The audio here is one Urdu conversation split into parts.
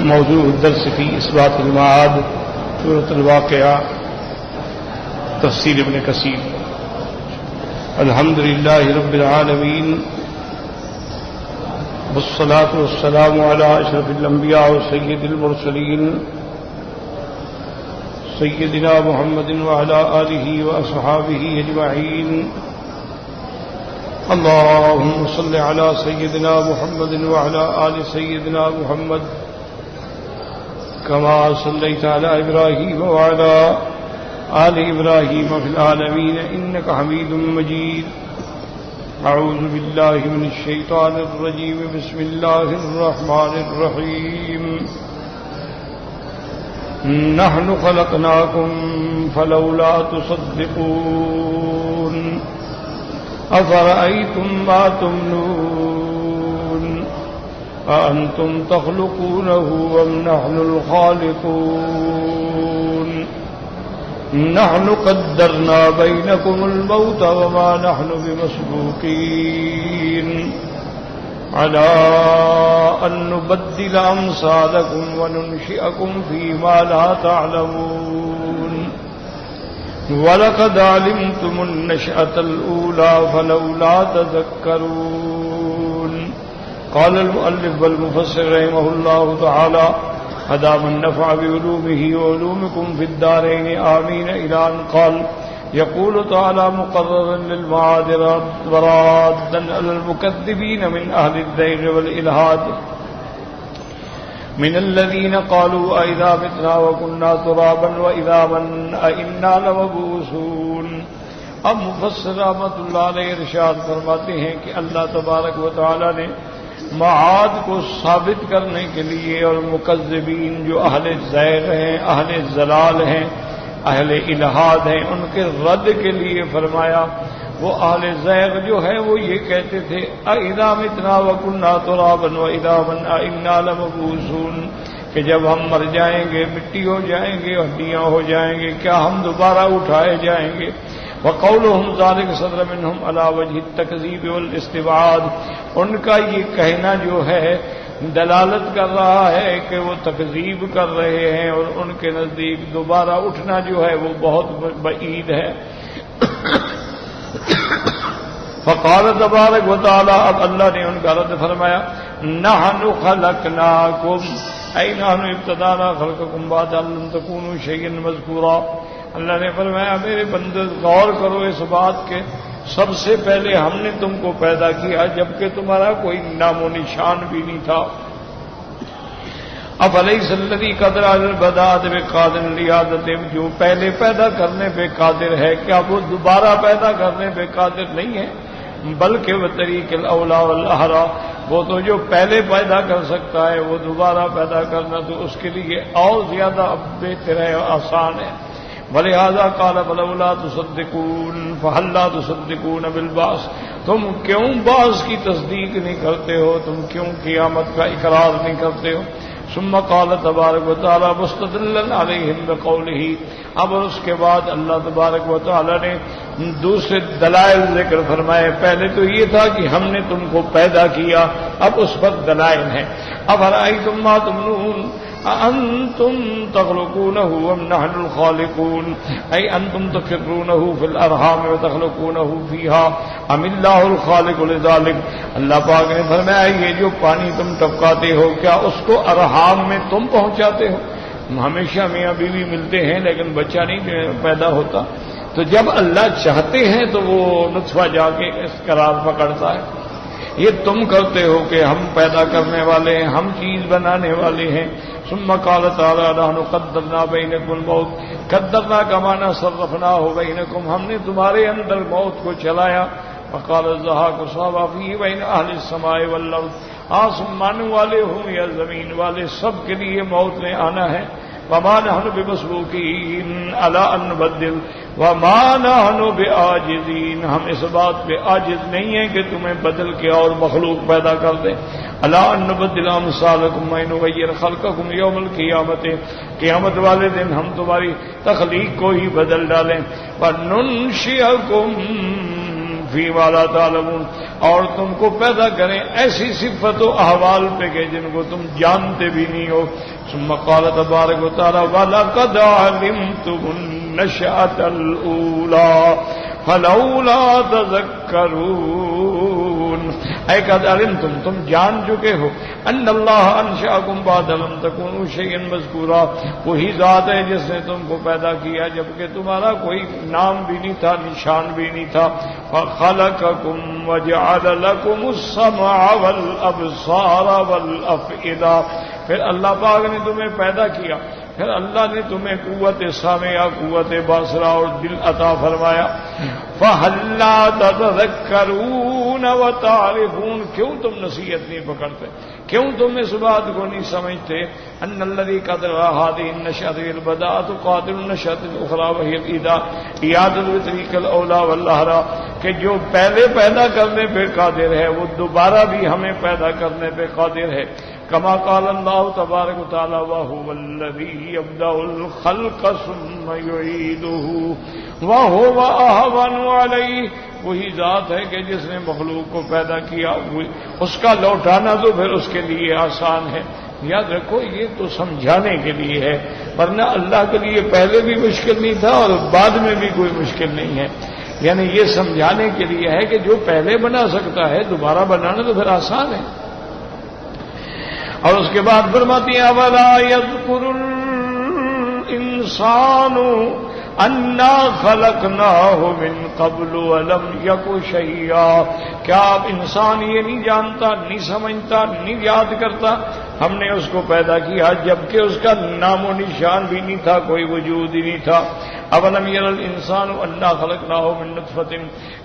موضوع الدرس في إثبات المعاد سورة الواقعة تفسير ابن كثير. الحمد لله رب العالمين والصلاة والسلام على أشرف الأنبياء وسيد المرسلين سيدنا محمد وعلى آله وأصحابه أجمعين. اللهم صل على سيدنا محمد وعلى آل سيدنا محمد كما صليت على إبراهيم وعلى آل إبراهيم في العالمين إنك حميد مجيد. أعوذ بالله من الشيطان الرجيم. بسم الله الرحمن الرحيم. نحن خلقناكم فلولا تصدقون أفرأيتم ما تمنون أأنتم تخلقونه أم نحن الخالقون نحن قدرنا بينكم الموت وما نحن بمسبوقين على أن نبدل أمثالكم وننشئكم فيما لا تعلمون ولقد علمتم النشأة الأولى فلولا تذكرون. قال المؤلف والمفسر رحمه الله تعالى أدام النفع بعلومه وعلومكم في الدارين آمين إلى أن قال يقول تعالى مقررا للمعاد رادا على المكذبين من أهل الزيغ والإلحاد من الذين قالوا أئذا متنا وكنا ترابا وإذا من أئنا لمبعوثون. اب مفسر رحمۃ اللہ علیہ ارشاد فرماتے ہیں کہ اللہ تبارک و تعالی نے معاد کو ثابت کرنے کے لیے اور مکذبین جو اہل زیغ ہیں، اہل ضلال ہیں، اہل الحاد ہیں، ان کے رد کے لیے فرمایا. وہ اہل زیغ جو ہے وہ یہ کہتے تھے اذا متنا وکنا ترابا واذا من انا لمبعوثون کہ جب ہم مر جائیں گے، مٹی ہو جائیں گے، ہڈیاں ہو جائیں گے، کیا ہم دوبارہ اٹھائے جائیں گے. وقولهم ذلك صدر منهم على وجه التكذيب والاستبعاد. ان کا یہ کہنا جو ہے دلالت کر رہا ہے کہ وہ تکذیب کر رہے ہیں اور ان کے نزدیک دوبارہ اٹھنا جو ہے وہ بہت بعید ہے. فقال تبارک و تعالی، اب اللہ نے ان کا رد فرمایا نحن خلقناکم اے نحن ابتدانا خلقکم بعد ان لم تکونوا شیئا مذکورا. اللہ نے فرمایا میرے بندے غور کرو اس بات کے سب سے پہلے ہم نے تم کو پیدا کیا جبکہ تمہارا کوئی نام و نشان بھی نہیں تھا. افلیس الذی قدر علی البداۃ بقادر لیادۃ، جو پہلے پیدا کرنے پہ قادر ہے کیا وہ دوبارہ پیدا کرنے پہ قادر نہیں ہے؟ بلکہ وہ طریق الاولی والاحری، وہ تو جو پہلے پیدا کر سکتا ہے وہ دوبارہ پیدا کرنا تو اس کے لیے اور زیادہ بہتر ہے اور آسان ہے. ولہذا قال فلولا تصدقون فهل لا تصدقون بالبعث، تم کیوں بعث کی تصدیق نہیں کرتے ہو، تم کیوں قیامت کا اقرار نہیں کرتے ہو. ثم قال تبارک و تعالی مستدلا علیہم بقولہ، اب اس کے بعد اللہ تبارک و تعالی نے دوسرے دلائل ذکر فرمائے. پہلے تو یہ تھا کہ ہم نے تم کو پیدا کیا، اب اس پر دلائل ہیں. افرأیتم ما تمنون أأنتم تخلقونه أم نحن الخالقون أي أنتم تفرونه في الأرحام وتخلقونه فيها أم الله الخالق لذلك. اللہ پاک نے فرمایا یہ جو پانی تم ٹپکاتے ہو کیا اس کو ارحام میں تم پہنچاتے ہو؟ ہمیشہ میاں بیوی ملتے ہیں لیکن بچہ نہیں پیدا ہوتا، تو جب اللہ چاہتے ہیں تو وہ نطفہ جا کے اس قرار پکڑتا ہے. یہ تم کرتے ہو کہ ہم پیدا کرنے والے ہیں، ہم چیز بنانے والے ہیں. ثم قال تعالی نحن قدرنا بینکم الموت، قدرنا کا معنی صرفناہ بینکم، ہم نے تمہارے اندر موت کو چلایا. فقال الضحاک صحابہ فی بین اہل السماء والارض، آسمان والے ہوں یا زمین والے سب کے لیے موت نے آنا ہے. وما نحن بمسبوقین علی ان نبدل وما نحن بعاجزین، ہم اس بات پہ عاجز نہیں ہیں کہ تمہیں بدل کے اور مخلوق پیدا کر دیں. الا ان نبدل امثالکم ونغیر خلقکم یوم القیامت، قیامت والے دن ہم تمہاری تخلیق کو ہی بدل ڈالیں. وننشئکم فیما لا تعلمون، اور تم کو پیدا کریں ایسی صفت و احوال پہ کہ جن کو تم جانتے بھی نہیں ہو۔ ثم قال تبارک و تعالی وَلَقَدْ عَلِمْتُمُ النَّشْأَةَ الْأُولَىٰ فَلَوْلَا تَذَكَّرُونَ۔ اے قد علمتم، تم جان چکے ہو، ان اللہ انشأکم بعد لم تکونوا شیئا مذکورا، وہی ذات ہے جس نے تم کو پیدا کیا جبکہ تمہارا کوئی نام بھی نہیں تھا، نشان بھی نہیں تھا۔ فخلقکم وجعل لکم السمع والابصار والافئدہ، پھر اللہ پاک نے تمہیں پیدا کیا، پھر اللہ نے تمہیں قوت سامعہ، قوت باصرہ اور دل عطا فرمایا۔ فَهَلْ لَا تَتَذَكَّرُونَ وَتَعْرِفُونَ، کیوں تم نصیحت نہیں پکڑتے، کیوں تم اس بات کو نہیں سمجھتے؟ أَنَّ الَّذِي قَدْرَ هَذِهِ النَّشْأَةَ الْبَدَاءَةُ قَادِرٌ النَّشْأَةِ الْأُخْرَى وَهِيَ إِعَادَةُ بِطَرِيقِ الْأَوْلَى وَالْأَحْرَى، کہ جو پہلے پیدا کرنے پہ قادر ہے وہ دوبارہ بھی ہمیں پیدا کرنے پہ قادر ہے۔ کما قال اللہ تبارک و تعالی وَهُوَ الَّذِي يَبْدَأُ الْخَلْقَ ثُمَّ يُعِيدُهُ وَهُوَ أَهْوَنُ عَلَيْهِ، وہی ذات ہے کہ جس نے مخلوق کو پیدا کیا، اس کا لوٹانا تو پھر اس کے لیے آسان ہے۔ یاد رکھو یہ تو سمجھانے کے لیے ہے، ورنہ اللہ کے لیے پہلے بھی مشکل نہیں تھا اور بعد میں بھی کوئی مشکل نہیں ہے، یعنی یہ سمجھانے کے لیے ہے کہ جو پہلے بنا سکتا ہے دوبارہ بنانا تو پھر آسان ہے۔ اور اس کے بعد فرماتی ہیں وَلَا يَذْكُرُ الْإِنسَانُ أَنَّا خَلَقْنَاهُ مِنْ قَبْلُ وَلَمْ يَكُ شَيْئًا، کیا اب انسان یہ نہیں جانتا، نہیں سمجھتا، نہیں یاد کرتا ہم نے اس کو پیدا کیا جبکہ اس کا نام و نشان بھی نہیں تھا، کوئی وجود ہی نہیں تھا۔ اَوَلَمْ يَرَ الْإِنسَانُ أَنَّا خَلَقْنَاهُ مِنْ نُطْفَةٍ،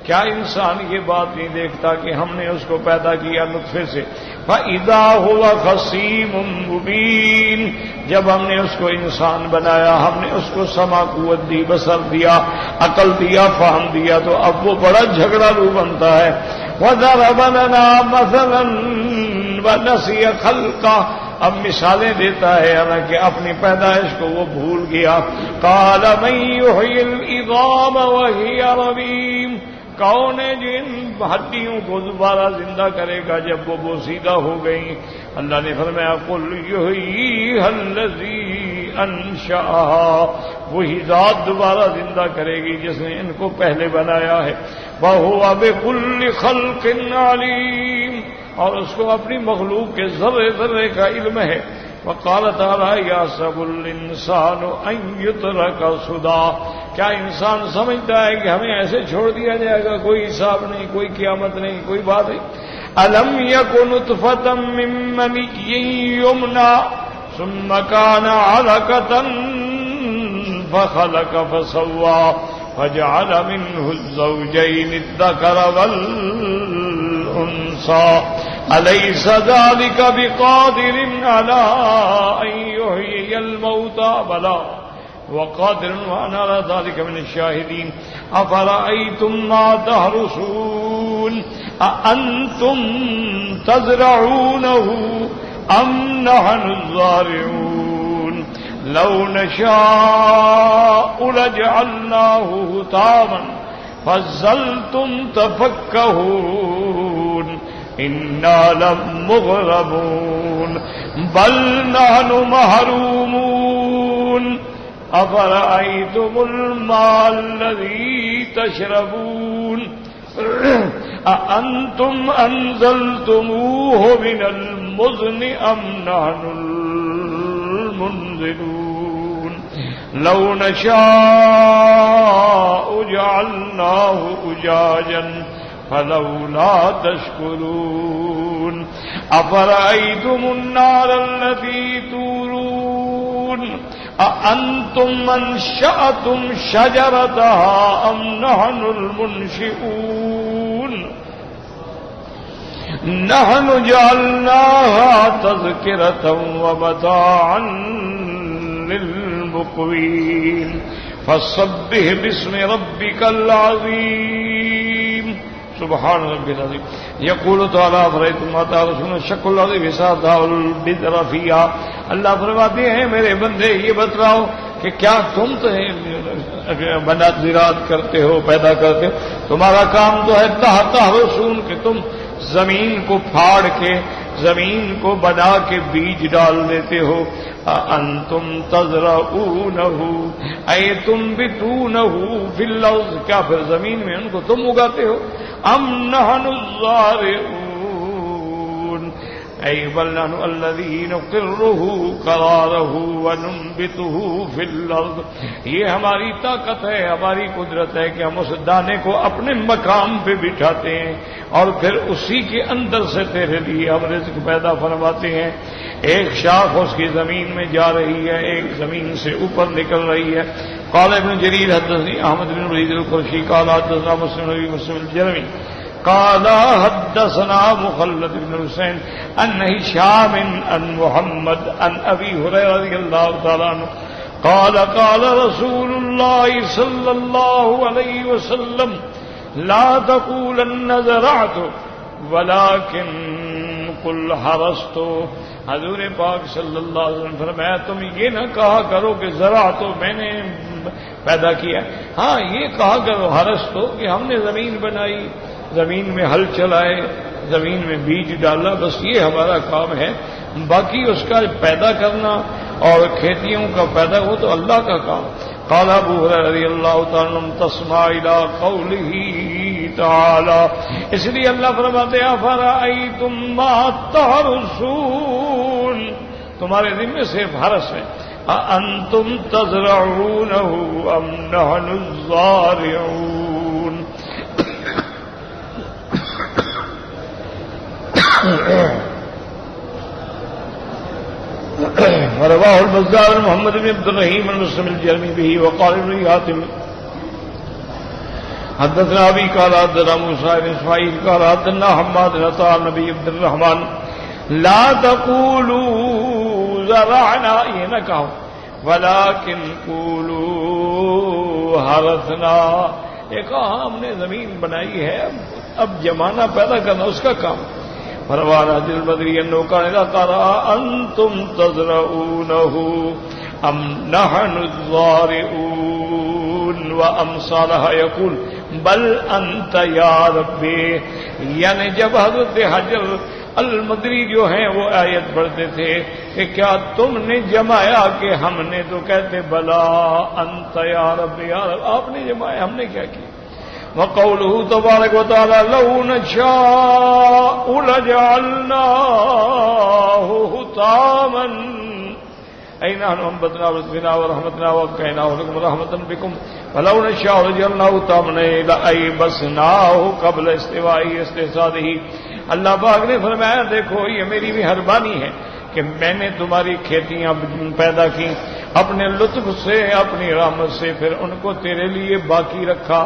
کیا انسان یہ بات نہیں دیکھتا کہ ہم نے اس کو پیدا کیا نطفے سے؟ فَإِذَا هُوَ خَصِيمٌ مُّبِينٌ، جب ہم نے اس کو انسان بنایا، ہم نے اس کو سمع، قوت دی، بصر دیا، عقل دیا، فہم دیا، تو اب وہ بڑا جھگڑا رو بنتا ہے۔ وَضَرَبَ لَنَا مَثَلًا وَنَسِيَ خَلْقَهُ، اب مثالیں دیتا ہے حالانکہ اپنی پیدائش کو وہ بھول گیا۔ قَالَ مَن يُحْيِي الْعِظَامَ وَهِيَ رَمِيمٌ، کون ہے جن ہڈیوں کو دوبارہ زندہ کرے گا جب وہ بوسیدہ ہو گئیں؟ اللہ نے فرمایا قُلْ يُحْيِيهَا الَّذِي أَنشَأَهَا، وہی ذات دوبارہ زندہ کرے گی جس نے ان کو پہلے بنایا ہے۔ وَهُوَ بِكُلِّ خَلْقٍ عَلِيمٌ، اور اس کو اپنی مخلوق کے ذرے ذرے کا علم ہے۔ وقال تعالیٰ یحسب الانسان ان یترک سدی، کیا انسان سمجھتا ہے کہ ہمیں ایسے چھوڑ دیا جائے گا، کوئی حساب نہیں، کوئی قیامت نہیں، کوئی بات نہیں؟ الم یک نطفۃ من منی یمنی ثم کان علقۃ فخلق فسوى فجعل منه الزوجين الذكر والأنثى أليس ذلك بقادر على أن يحيي الموتى بلى وقادر وأنا على ذلك من الشاهدين أفرأيتم ما تحرثون أأنتم تزرعونه أم نحن الزارعون لو نشاء لجعلناه حطاما فظلتم تفكهون إنا لمغرمون بل نحن محرومون أفرأيتم الماء الذي تشربون أأنتم أنزلتموه من المزن أم نحن المنزلون لو نشاء جعلناه أجاجا فلولا تشكرون أفرأيتم النار التي تورون أأنتم أنشأتم شجرتها أم نحن المنشئون نحن جعلناها تذكرة ومتاعا للمقوين فسبح باسم ربك العظيم سبحان ربي العظيم يقول تعالى فرأيتم ما تحرثون الشق الذي بساطها والبذر فيها اللہ فرماتے ہیں میرے بندے یہ بتلاؤ کہ کیا تم تو بنا زراعت کرتے ہو، پیدا کرتے ہو، تمہارا کام تو ہے تحرثون کہ تم زمین کو پھاڑ کے، زمین کو بنا کے بیج ڈال دیتے ہو. انتم تزرعونہ اے تنبتونہ فی الارض، کیا پھر زمین میں ان کو تم اگاتے ہو؟ ام نحن الزارعون اے بل نحن الذین نقرہ قرارہ وننبتہ فی الارض. یہ ہماری طاقت ہے، ہماری قدرت ہے کہ ہم اس دانے کو اپنے مقام پہ بٹھاتے ہیں اور پھر اسی کے اندر سے تیرے لیے ہم رزق پیدا فرماتے ہیں. ایک شاخ اس کی زمین میں جا رہی ہے، ایک زمین سے اوپر نکل رہی ہے. قال ابن جریر حدثني احمد بن ولید القرشی قال حدثنا مسلم الجرمی قال حدثنا مخلد بن حسین عن هشام عن محمد عن ابی ہریرہ رضی اللہ تعالی عنہ قال قال رسول اللہ صلی اللہ علیہ وسلم لا تقولن زرعت ولكن قل حرست. حضور پاک صلی اللہ علیہ وسلم فرمایا تم یہ نہ کہا کرو کہ ذرا تو میں نے پیدا کیا، ہاں یہ کہا کرو حرست ہو کہ ہم نے زمین بنائی، زمین میں ہل چلائے، زمین میں بیج ڈالا، بس یہ ہمارا کام ہے. باقی اس کا پیدا کرنا اور کھیتیوں کا پیدا ہو تو اللہ کا کام. قال ابو ہریرہ رضی اللہ تعالی عنہ تسمع الى قوله تعالی، اس لیے اللہ فرماتے ہیں افرأیتم ما تحرثون، تمہارے ذمے صرف حرث ہے. انتم تزرعونہ ام نحن الزارعون. رواه البزار محمد بن عبد الرحیم المسلم الجرمی به وقال ابن حاتم حدثنا ابي قال حدثنا موسى بن اسماعيل قال حدثنا حماد بن عطاء النبي عبد الرحمن لا تقولوا زرعنا، یہ نہ کہو ولكن قولوا حرثنا، یہ کہا ہم نے زمین بنائی ہے، اب جمانا پیدا کرنا اس کا کام. فروانا دل بدری انو کا ترى انتم تزرعونه ام نحن الزارعون وامثالها يقول بل انت یا ربی. یعنی جب حضرت حجر المدری جو ہیں وہ آیت پڑھتے تھے کہ کیا تم نے جمایا کہ ہم نے، تو کہتے بلا انت یا ربی، یا رب آپ نے جمایا، ہم نے کیا کیا. وقوله تبارک و تعالی لو نشاء لجعلناه حطاما اي نحن انبتنا رزقنا ورحمتنا وابقيناه لكم رحمة بكم فلو نشاء لجعلناه حطاما لأيبسناه قبل استوائه استحصاده. اللہ پاک نے فرمایا دیکھو یہ میری مہربانی ہے کہ میں نے تمہاری کھیتیاں پیدا کی اپنے لطف سے، اپنی رحمت سے، پھر ان کو تیرے لیے باقی رکھا.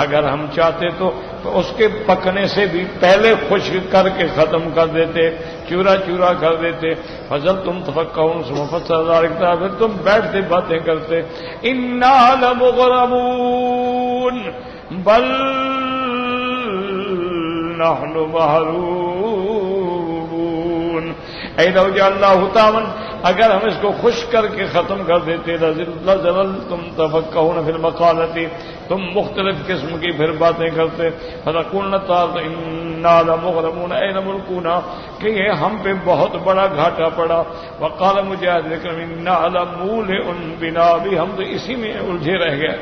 اگر ہم چاہتے تو اس کے پکنے سے بھی پہلے خشک کر کے ختم کر دیتے، چورا چورا کر دیتے. فضل تم تفکرون سمفسرتا، پھر تم بیٹھتے باتیں کرتے. انا لمغرمون بل نحن محرومون. اے لو جعلناه حطاما، اگر ہم اس کو خشک کر کے ختم کر دیتے لظللتم تفکرون فی المقالۃ، تم مختلف قسم کی پھر باتیں کرتے. فنقولن انا لمغرمون اے لملکونا، کہ یہ ہم پہ بہت بڑا گھاٹا پڑا. وقال مجاہد انا لمولئ بنا، بھی ہم تو اسی میں الجھے رہ گئے.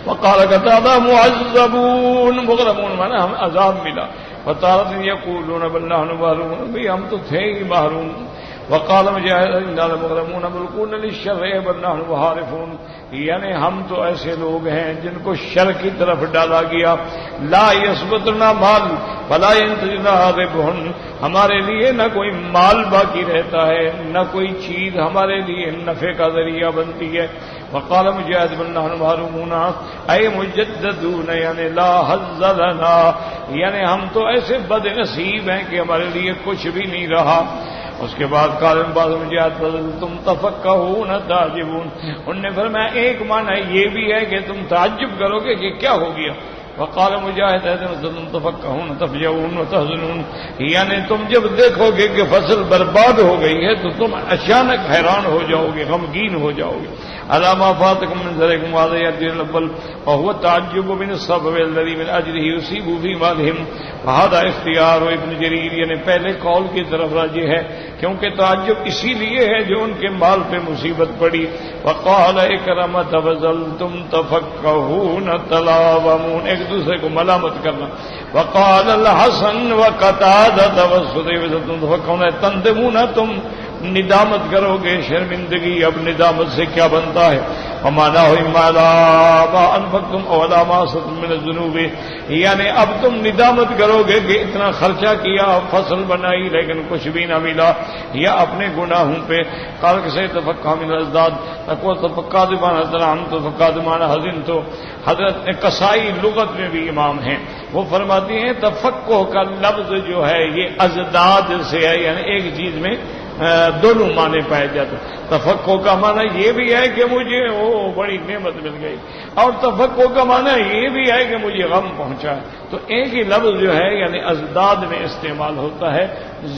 وقال قتادہ معذبون، مغرمون مانا ہم عذاب ملا. فتارة يقولون بل نحن محرومون، بھی ہم تو تھے ہی محروم. وقال مجاہد انا لمغرمون ملکون للشر بل نحن حارفون، یعنی ہم تو ایسے لوگ ہیں جن کو شر کی طرف ڈالا گیا. لا یثبتنا مال ولا ينتجنا ربح، ہمارے لیے نہ کوئی مال باقی رہتا ہے، نہ کوئی چیز ہمارے لیے نفع کا ذریعہ بنتی ہے. وقال مجاہد بل نحن محرومون اے مجددون، یعنی لا حظ لنا، یعنی ہم تو ایسے بد نصیب ہیں کہ ہمارے لیے کچھ بھی نہیں رہا. اس کے بعد قال بعض مجاہد تم تفکہون تعجبون، انہوں نے فرمایا ایک معنی یہ بھی ہے کہ تم تعجب کرو گے کہ کیا ہو گیا. وقال مجاہد تفقہون تفجعون وتحزنون، یعنی تم جب دیکھو گے کہ فصل برباد ہو گئی ہے تو تم اچانک حیران ہو جاؤ گے، غمگین ہو جاؤ گے. علامہ فاتکم من ذرکم وهذا يأتي الاول وهو تعجب من السبب الذي من اجله يصيب في مالهم وهذا اختیار ابن جریر، یعنی پہلے قول کی طرف راجح ہے کیونکہ تعجب اسی لیے ہے جو ان کے مال پہ مصیبت پڑی. وقال اکرمہ تفضلتم تفقهون تلاومون، ایک دوسرے کو ملامت کرنا. وقال الحسن وقتادہ وسدیوہ تفقهون تندمون، تم ندامت کرو گے، شرمندگی. اب ندامت سے کیا بنتا ہے؟ ومانا ہو ما انفقتم اولا ما ستم من الذنوب، یعنی اب تم ندامت کرو گے کہ اتنا خرچہ کیا، فصل بنائی لیکن کچھ بھی نہ ملا، یا اپنے گناہوں پہ. قال سے تفقہ من الازداد تقوى تفقہ دمانا تنعم تفقہ دمانا حزن. تو حضرت قصائی لغت میں بھی امام ہیں، وہ فرماتی ہیں تفقہ کا لفظ جو ہے یہ ازداد سے ہے، یعنی ایک چیز میں دونوں معنی پائے جاتے. تفقہ کا معنی یہ بھی ہے کہ مجھے وہ بڑی نعمت مل گئی، اور تفقہ کا معنی یہ بھی ہے کہ مجھے غم پہنچا. تو ایک ہی لفظ جو ہے یعنی ازداد میں استعمال ہوتا ہے.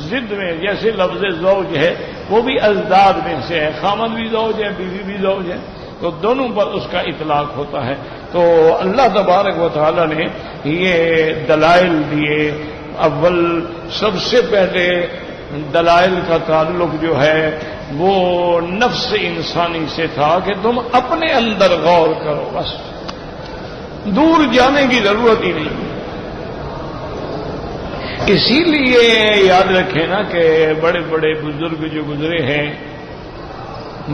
ضد میں جیسے لفظ زوج ہے وہ بھی ازداد میں سے ہے، خامن بھی زوج ہے، بیوی بھی زوج ہے، تو دونوں پر اس کا اطلاق ہوتا ہے. تو اللہ تبارک و تعالی نے یہ دلائل دیے. اول سب سے پہلے دلائل کا تعلق جو ہے وہ نفس انسانی سے تھا کہ تم اپنے اندر غور کرو، بس دور جانے کی ضرورت ہی نہیں. اسی لیے یاد رکھیں نا کہ بڑے بڑے بزرگ جو گزرے ہیں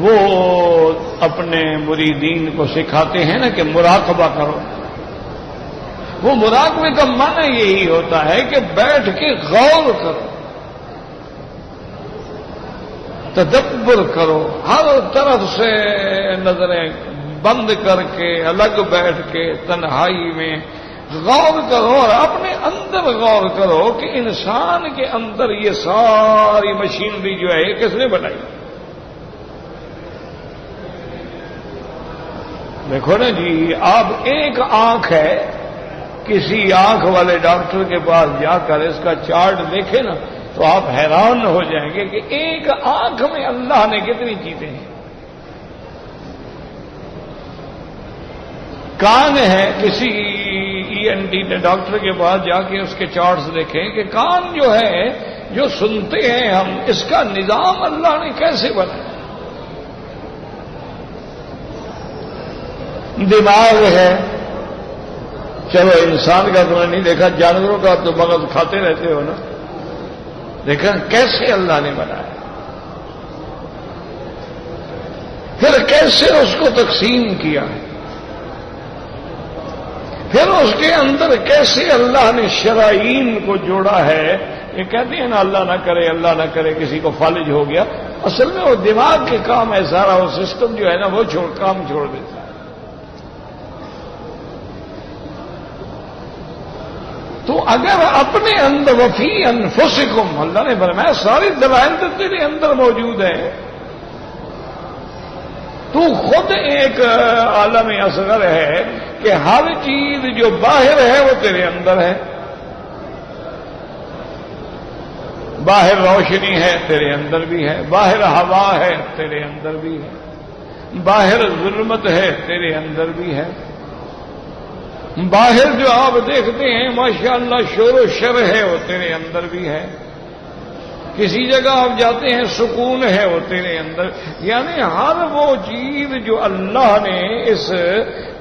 وہ اپنے مریدین کو سکھاتے ہیں نا کہ مراقبہ کرو. وہ مراقبے کا معنی یہی ہوتا ہے کہ بیٹھ کے غور کرو، تدبر کرو، ہر طرف سے نظریں بند کر کے الگ بیٹھ کے تنہائی میں غور کرو، اور اپنے اندر غور کرو کہ انسان کے اندر یہ ساری مشینری جو ہے یہ کس نے بنائی. دیکھو نا جی، آپ ایک آنکھ ہے، کسی آنکھ والے ڈاکٹر کے پاس جا کر اس کا چارٹ دیکھیں نا تو آپ حیران ہو جائیں گے کہ ایک آنکھ میں اللہ نے کتنی چیزیں ہیں. کان ہے، کسی ENT ڈاکٹر کے پاس جا کے اس کے چارٹس دیکھیں کہ کان جو ہے جو سنتے ہیں ہم، اس کا نظام اللہ نے کیسے بنایا. دماغ ہے، چلو انسان کا تم نے نہیں دیکھا، جانوروں کا تو مغز کھاتے رہتے ہو نا، دیکھا کیسے اللہ نے بنایا، پھر کیسے اس کو تقسیم کیا، پھر اس کے اندر کیسے اللہ نے شرائین کو جوڑا ہے. یہ کہتے ہیں نا اللہ نہ کرے اللہ نہ کرے کسی کو فالج ہو گیا، اصل میں وہ دماغ کے کام ہے، سارا وہ سسٹم جو ہے نا وہ کام چھوڑ دیتا ہے. تو اگر اپنے اندر وفی انفسکم، اللہ نے فرمایا ساری دلائل تو تیرے اندر موجود ہیں، تو خود ایک عالم اصغر ہے کہ ہر چیز جو باہر ہے وہ تیرے اندر ہے. باہر روشنی ہے تیرے اندر بھی ہے، باہر ہوا ہے تیرے اندر بھی ہے، باہر ظلمت ہے تیرے اندر بھی ہے. باہر جو آپ دیکھتے ہیں ماشاءاللہ شور و شر ہے وہ تیرے اندر بھی ہے. کسی جگہ آپ جاتے ہیں سکون ہے وہ تیرے اندر. یعنی ہر وہ چیز جو اللہ نے اس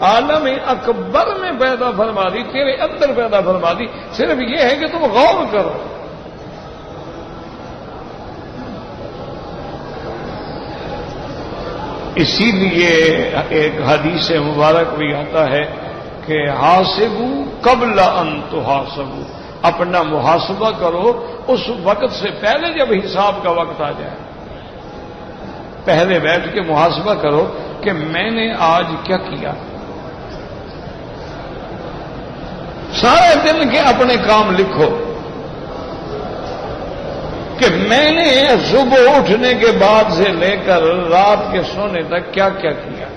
عالم اکبر میں پیدا فرما دی تیرے اندر پیدا فرما دی، صرف یہ ہے کہ تم غور کرو. اسی لیے ایک حدیث مبارک بھی آتا ہے کہ حاسبو قبل ان تحاسبو، اپنا محاسبہ کرو اس وقت سے پہلے جب حساب کا وقت آ جائے. پہلے بیٹھ کے محاسبہ کرو کہ میں نے آج کیا کیا. سارے دن کے اپنے کام لکھو کہ میں نے صبح اٹھنے کے بعد سے لے کر رات کے سونے تک کیا کیا کیا.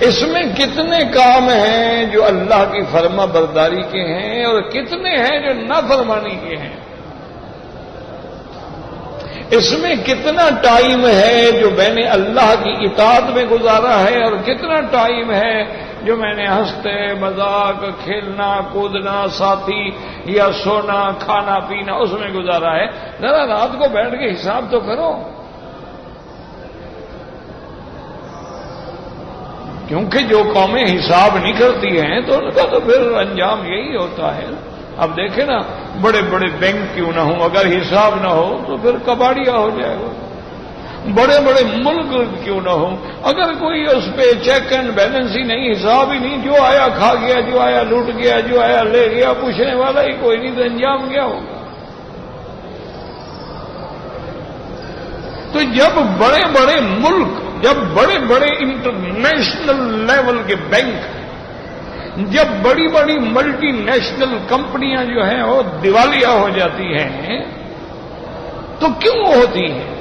اس میں کتنے کام ہیں جو اللہ کی فرما برداری کے ہیں اور کتنے ہیں جو نافرمانی کے ہیں؟ اس میں کتنا ٹائم ہے جو میں نے اللہ کی اطاعت میں گزارا ہے اور کتنا ٹائم ہے جو میں نے ہنستے مذاق کھیلنا کودنا ساتھی یا سونا کھانا پینا اس میں گزارا ہے؟ ذرا رات کو بیٹھ کے حساب تو کرو، کیونکہ جو قومیں حساب نہیں کرتی ہیں تو ان کا تو پھر انجام یہی ہوتا ہے۔ اب دیکھیں نا، بڑے بڑے بینک کیوں نہ ہوں، اگر حساب نہ ہو تو پھر کباڑیا ہو جائے گا۔ بڑے بڑے ملک کیوں نہ ہوں، اگر کوئی اس پہ چیک اینڈ بیلنس ہی نہیں، حساب ہی نہیں، جو آیا کھا گیا، جو آیا لوٹ گیا، جو آیا لے گیا، پوچھنے والا ہی کوئی نہیں، تو انجام کیا ہوگا؟ تو جب بڑے بڑے ملک، جب بڑے بڑے انٹرنیشنل لیول کے بینک، جب بڑی بڑی ملٹی نیشنل کمپنیاں جو ہیں وہ دیوالیہ ہو جاتی ہیں تو کیوں ہوتی ہیں؟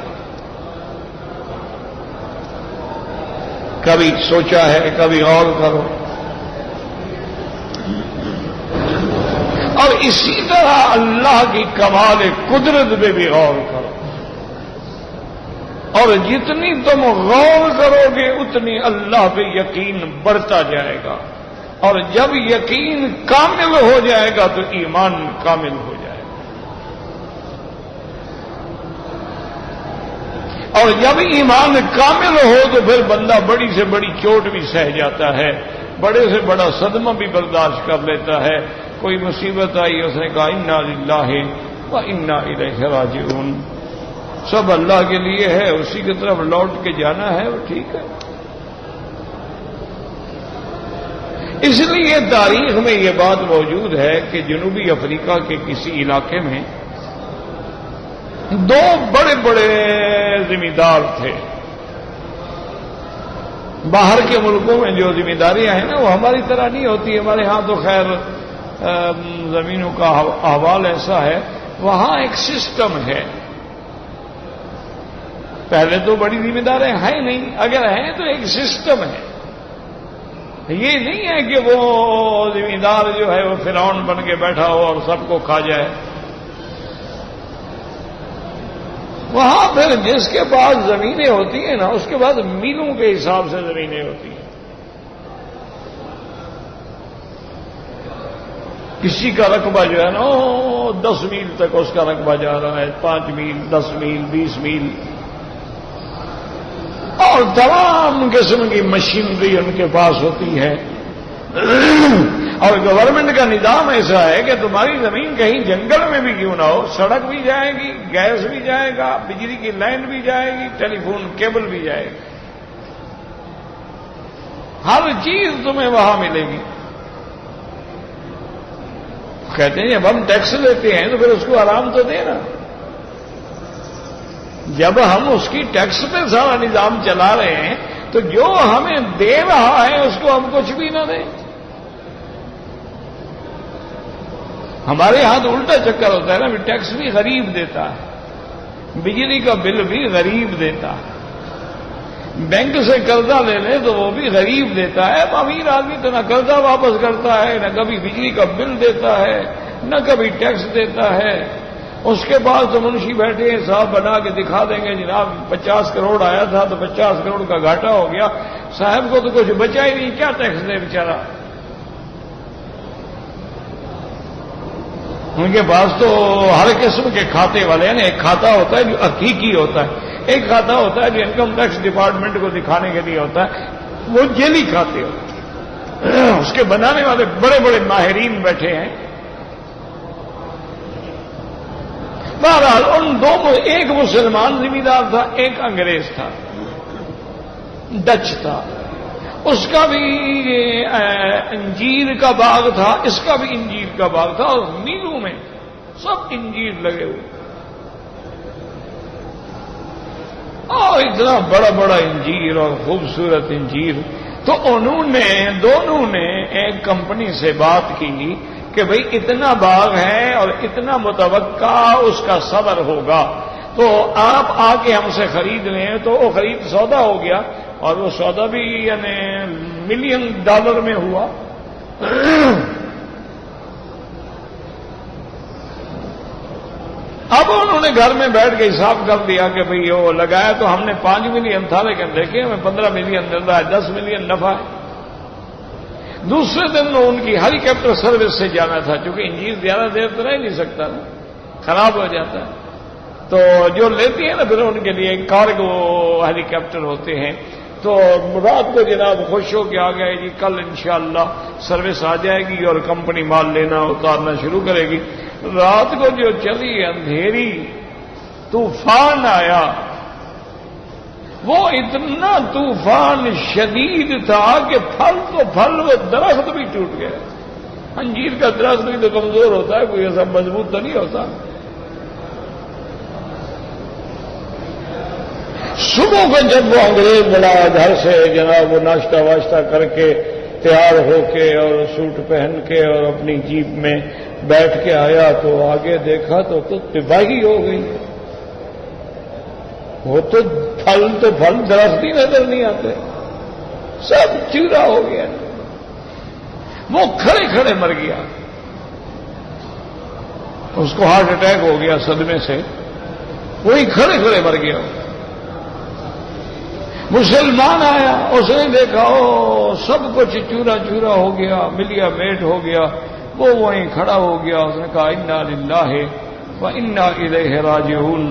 کبھی سوچا ہے؟ کبھی غور کرو۔ اور اسی طرح اللہ کی کمال قدرت پہ بھی غور کرو، اور جتنی تم غور کرو گے اتنی اللہ پہ یقین بڑھتا جائے گا، اور جب یقین کامل ہو جائے گا تو ایمان کامل ہو جائے گا، اور جب ایمان کامل ہو تو پھر بندہ بڑی سے بڑی چوٹ بھی سہ جاتا ہے، بڑے سے بڑا صدمہ بھی برداشت کر لیتا ہے۔ کوئی مصیبت آئی، اس نے کہا انا للہ و انا الیہ راجعون، سب اللہ کے لیے ہے، اسی کی طرف لوٹ کے جانا ہے، وہ ٹھیک ہے۔ اس لیے تاریخ میں یہ بات موجود ہے کہ جنوبی افریقہ کے کسی علاقے میں دو بڑے بڑے زمیندار تھے۔ باہر کے ملکوں میں جو ذمہ داریاں ہیں نا وہ ہماری طرح نہیں ہوتی، ہمارے ہاں تو خیر زمینوں کا احوال ایسا ہے، وہاں ایک سسٹم ہے۔ پہلے تو بڑی ذمہ داریاں ہیں نہیں، اگر ہیں تو ایک سسٹم ہے۔ یہ نہیں ہے کہ وہ ذمہ دار جو ہے وہ فرعون بن کے بیٹھا ہو اور سب کو کھا جائے۔ وہاں پھر جس کے پاس زمینیں ہوتی ہیں نا اس کے بعد میلوں کے حساب سے زمینیں ہوتی ہیں۔ کسی کا رقبہ جو ہے نا 10 میل تک اس کا رقبہ جا رہا ہے، 5 میل 10 میل 20 میل، اور تمام قسم کی مشینری ان کے پاس ہوتی ہے۔ اور گورنمنٹ کا نظام ایسا ہے کہ تمہاری زمین کہیں جنگل میں بھی کیوں نہ ہو، سڑک بھی جائے گی، گیس بھی جائے گا، بجلی کی لائن بھی جائے گی، ٹیلی فون کیبل بھی جائے گی، ہر چیز تمہیں وہاں ملے گی۔ کہتے ہیں جب ہم ٹیکس لیتے ہیں تو پھر اس کو آرام تو دے نا۔ جب ہم اس کی ٹیکس پہ سارا نظام چلا رہے ہیں تو جو ہمیں دے رہا ہے اس کو ہم کچھ بھی نہ دیں۔ ہمارے یہاں تو الٹا چکر ہوتا ہے نا، ٹیکس بھی غریب دیتا ہے، بجلی کا بل بھی غریب دیتا ہے، بینک سے قرضہ لے لیں تو وہ بھی غریب دیتا ہے۔ امیر آدمی تو نہ قرضہ واپس کرتا ہے، نہ کبھی بجلی کا بل دیتا ہے، نہ کبھی ٹیکس دیتا ہے۔ اس کے بعد تو منشی بیٹھے ہیں، صاحب بنا کے دکھا دیں گے جناب 50 کروڑ آیا تھا تو 50 کروڑ کا گھاٹا ہو گیا، صاحب کو تو کچھ بچا ہی نہیں، کیا ٹیکس دے بیچارہ۔ ان کے پاس تو ہر قسم کے کھاتے والے ہیں، ایک کھاتا ہوتا ہے جو حقیقی ہوتا ہے، ایک کھاتا ہوتا ہے جو انکم ٹیکس ڈپارٹمنٹ کو دکھانے کے لیے ہوتا ہے، وہ جیلی کھاتے ہوتے ہیں۔ اس کے بنانے والے بڑے بڑے ماہرین بیٹھے ہیں۔ بہرحال ان دو کو، ایک مسلمان ذمہ دار تھا، ایک انگریز تھا، ڈچ تھا۔ اس کا بھی انجیر کا باغ تھا، اس کا بھی انجیر کا باغ تھا، اور میلوں میں سب انجیر لگے ہوئے، اور اتنا بڑا بڑا انجیر اور خوبصورت انجیر۔ تو دونوں نے ایک کمپنی سے بات کی کہ بھئی اتنا باغ ہے اور اتنا متوقع اس کا صبر ہوگا، تو آپ آ کے ہم سے خرید لیں۔ تو وہ خرید سودا ہو گیا، اور وہ سودا بھی یعنی ملین ڈالر میں ہوا. اب انہوں نے گھر میں بیٹھ کے حساب کر دیا کہ بھئی وہ لگایا تو ہم نے 5 ملین تھا، لیکن دیکھیں ہمیں 15 ملین مل رہا ہے، 10 ملین نفع ہے. دوسرے دن ان کی ہیلی کاپٹر سروس سے جانا تھا، چونکہ انجین زیادہ دیر تو رہ نہیں سکتا نا، خراب ہو جاتا ہے. تو جو لیتی ہے نا پھر ان کے لیے کارگو ہیلی کاپٹر ہوتے ہیں. تو رات کو جناب خوش ہو کے آ گئے جی کل انشاءاللہ سروس آ جائے گی اور کمپنی مال لینا اتارنا شروع کرے گی. رات کو جو چلی اندھیری طوفان آیا، وہ اتنا طوفان شدید تھا کہ پھل تو پھل، وہ درخت بھی ٹوٹ گئے. انجیر کا درخت بھی تو کمزور ہوتا ہے، کوئی ایسا مضبوط تو نہیں ہوتا. صبح کو جب وہ انگریز بنا گھر سے جناب وہ ناشتہ واشتہ کر کے تیار ہو کے اور سوٹ پہن کے اور اپنی جیپ میں بیٹھ کے آیا تو آگے دیکھا تو تباہی ہو گئی. وہ تو پھل درخت ہی نظر نہیں آتے، سب چورا ہو گیا. وہ کھڑے کھڑے مر گیا، اس کو ہارٹ اٹیک ہو گیا صدمے سے، وہی کھڑے کھڑے مر گیا. مسلمان آیا، اس نے دیکھا سب کچھ چورا چورا ہو گیا، ملیا میٹ ہو گیا. وہ وہیں کھڑا ہو گیا، اس نے کہا انا للہ و انا الیہ راجعون،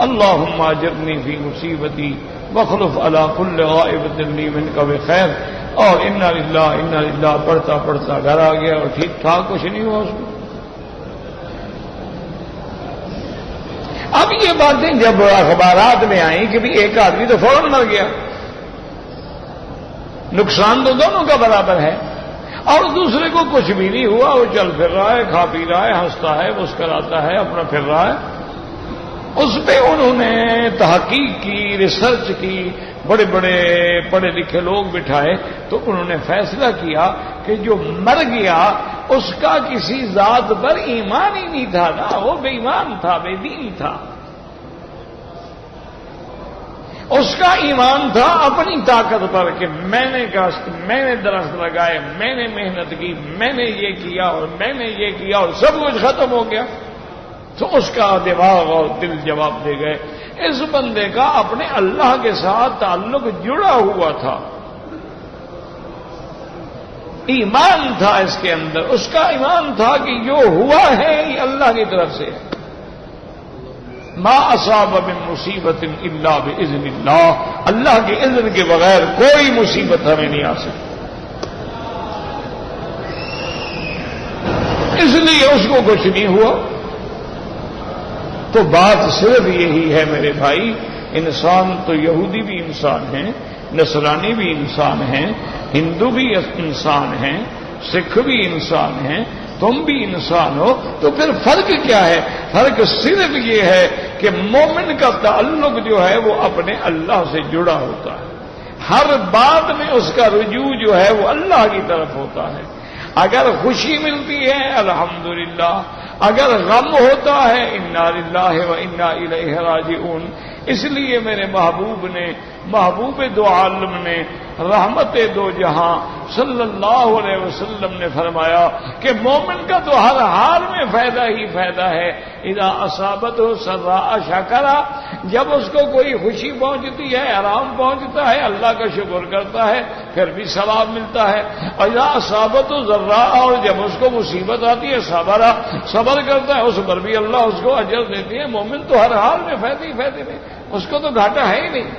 اللہم اجرنی فی مصیبتی واخلف علی کل غائبۃ لی منک بخیر. اور انا للہ پڑھتا پڑھتا گھر آ گیا اور ٹھیک ٹھاک کچھ نہیں ہوا اس کو. اب یہ باتیں جب اخبارات میں آئیں کہ بھی ایک آدمی تو فوراً مر گیا، نقصان تو دونوں کا برابر ہے، اور دوسرے کو کچھ بھی نہیں ہوا، وہ چل پھر رہا ہے، کھا پی رہا ہے، ہنستا ہے، مسکراتا ہے، اپنا پھر رہا ہے. اس پہ انہوں نے تحقیق کی، ریسرچ کی، بڑے بڑے پڑھے لکھے لوگ بٹھائے، تو انہوں نے فیصلہ کیا کہ جو مر گیا اس کا کسی ذات پر ایمان ہی نہیں تھا نا، وہ بے ایمان تھا، بے دین تھا. اس کا ایمان تھا اپنی طاقت پر کہ میں نے کاشت، میں نے درخت لگائے، میں نے محنت کی، میں نے یہ کیا اور میں نے یہ کیا اور سب کچھ ختم ہو گیا. تو اس کا دماغ اور دل جواب دے گئے. اس بندے کا اپنے اللہ کے ساتھ تعلق جڑا ہوا تھا، ایمان تھا اس کے اندر. اس کا ایمان تھا کہ جو ہوا ہے یہ اللہ کی طرف سے. ما اصاب من مصیبت الا باذن اللہ، اللہ کے اذن کے بغیر کوئی مصیبت ہمیں نہیں آ سکتی. اس لیے اس کو کچھ نہیں ہوا. تو بات صرف یہی ہے میرے بھائی، انسان تو یہودی بھی انسان ہیں، نصرانی بھی انسان ہیں، ہندو بھی انسان ہیں، سکھ بھی انسان ہیں، تم بھی انسان ہو. تو پھر فرق کیا ہے؟ فرق صرف یہ ہے کہ مومن کا تعلق جو ہے وہ اپنے اللہ سے جڑا ہوتا ہے، ہر بات میں اس کا رجوع جو ہے وہ اللہ کی طرف ہوتا ہے. اگر خوشی ملتی ہے الحمدللہ، اگر غم ہوتا ہے انا للہ و انا الیہ راجعون. اس لیے میرے محبوب دو عالم نے، رحمت دو جہاں صلی اللہ علیہ وسلم نے فرمایا کہ مومن کا تو ہر حال میں فائدہ ہی فائدہ ہے. اذا اصابتہ سراء شکر، جب اس کو کوئی خوشی پہنچتی ہے، آرام پہنچتا ہے، اللہ کا شکر کرتا ہے، پھر بھی ثواب ملتا ہے. اذا اصابتہ ضراء، اور جب اس کو مصیبت آتی ہے صبر کرتا ہے، اس پر بھی اللہ اس کو اجر دیتی ہے. مومن تو ہر حال میں فائدے ہی فائدے میں، اس کو تو گھاٹا ہے ہی نہیں.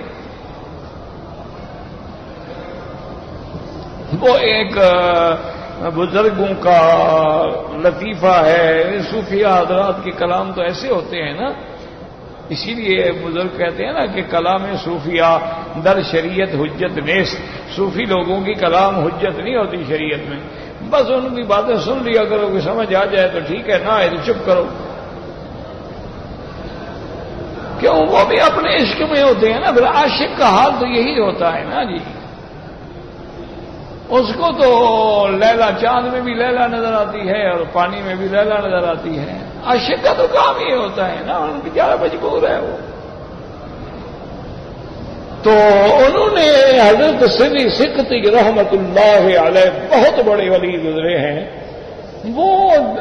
وہ ایک بزرگوں کا لطیفہ ہے، صوفیہ حضرات کے کلام تو ایسے ہوتے ہیں نا، اسی لیے بزرگ کہتے ہیں نا کہ کلام صوفیہ در شریعت حجت نیست. صوفی لوگوں کی کلام حجت نہیں ہوتی شریعت میں، بس ان کی باتیں سن لیا کرو کہ سمجھ آ جائے تو ٹھیک ہے، نہ آئے تو چپ کرو. کیوں؟ وہ بھی اپنے عشق میں ہوتے ہیں نا. پھر عاشق کا حال تو یہی ہوتا ہے نا جی. اس کو تو لیلا، چاند میں بھی لیلا نظر آتی ہے اور پانی میں بھی لیلا نظر آتی ہے. عاشق کا تو کام یہ ہوتا ہے نا، ان بیچارہ مجبور ہے وہ. تو انہوں نے حضرت سری سکھتی رحمت اللہ علیہ بہت بڑے ولی گزرے ہیں، وہ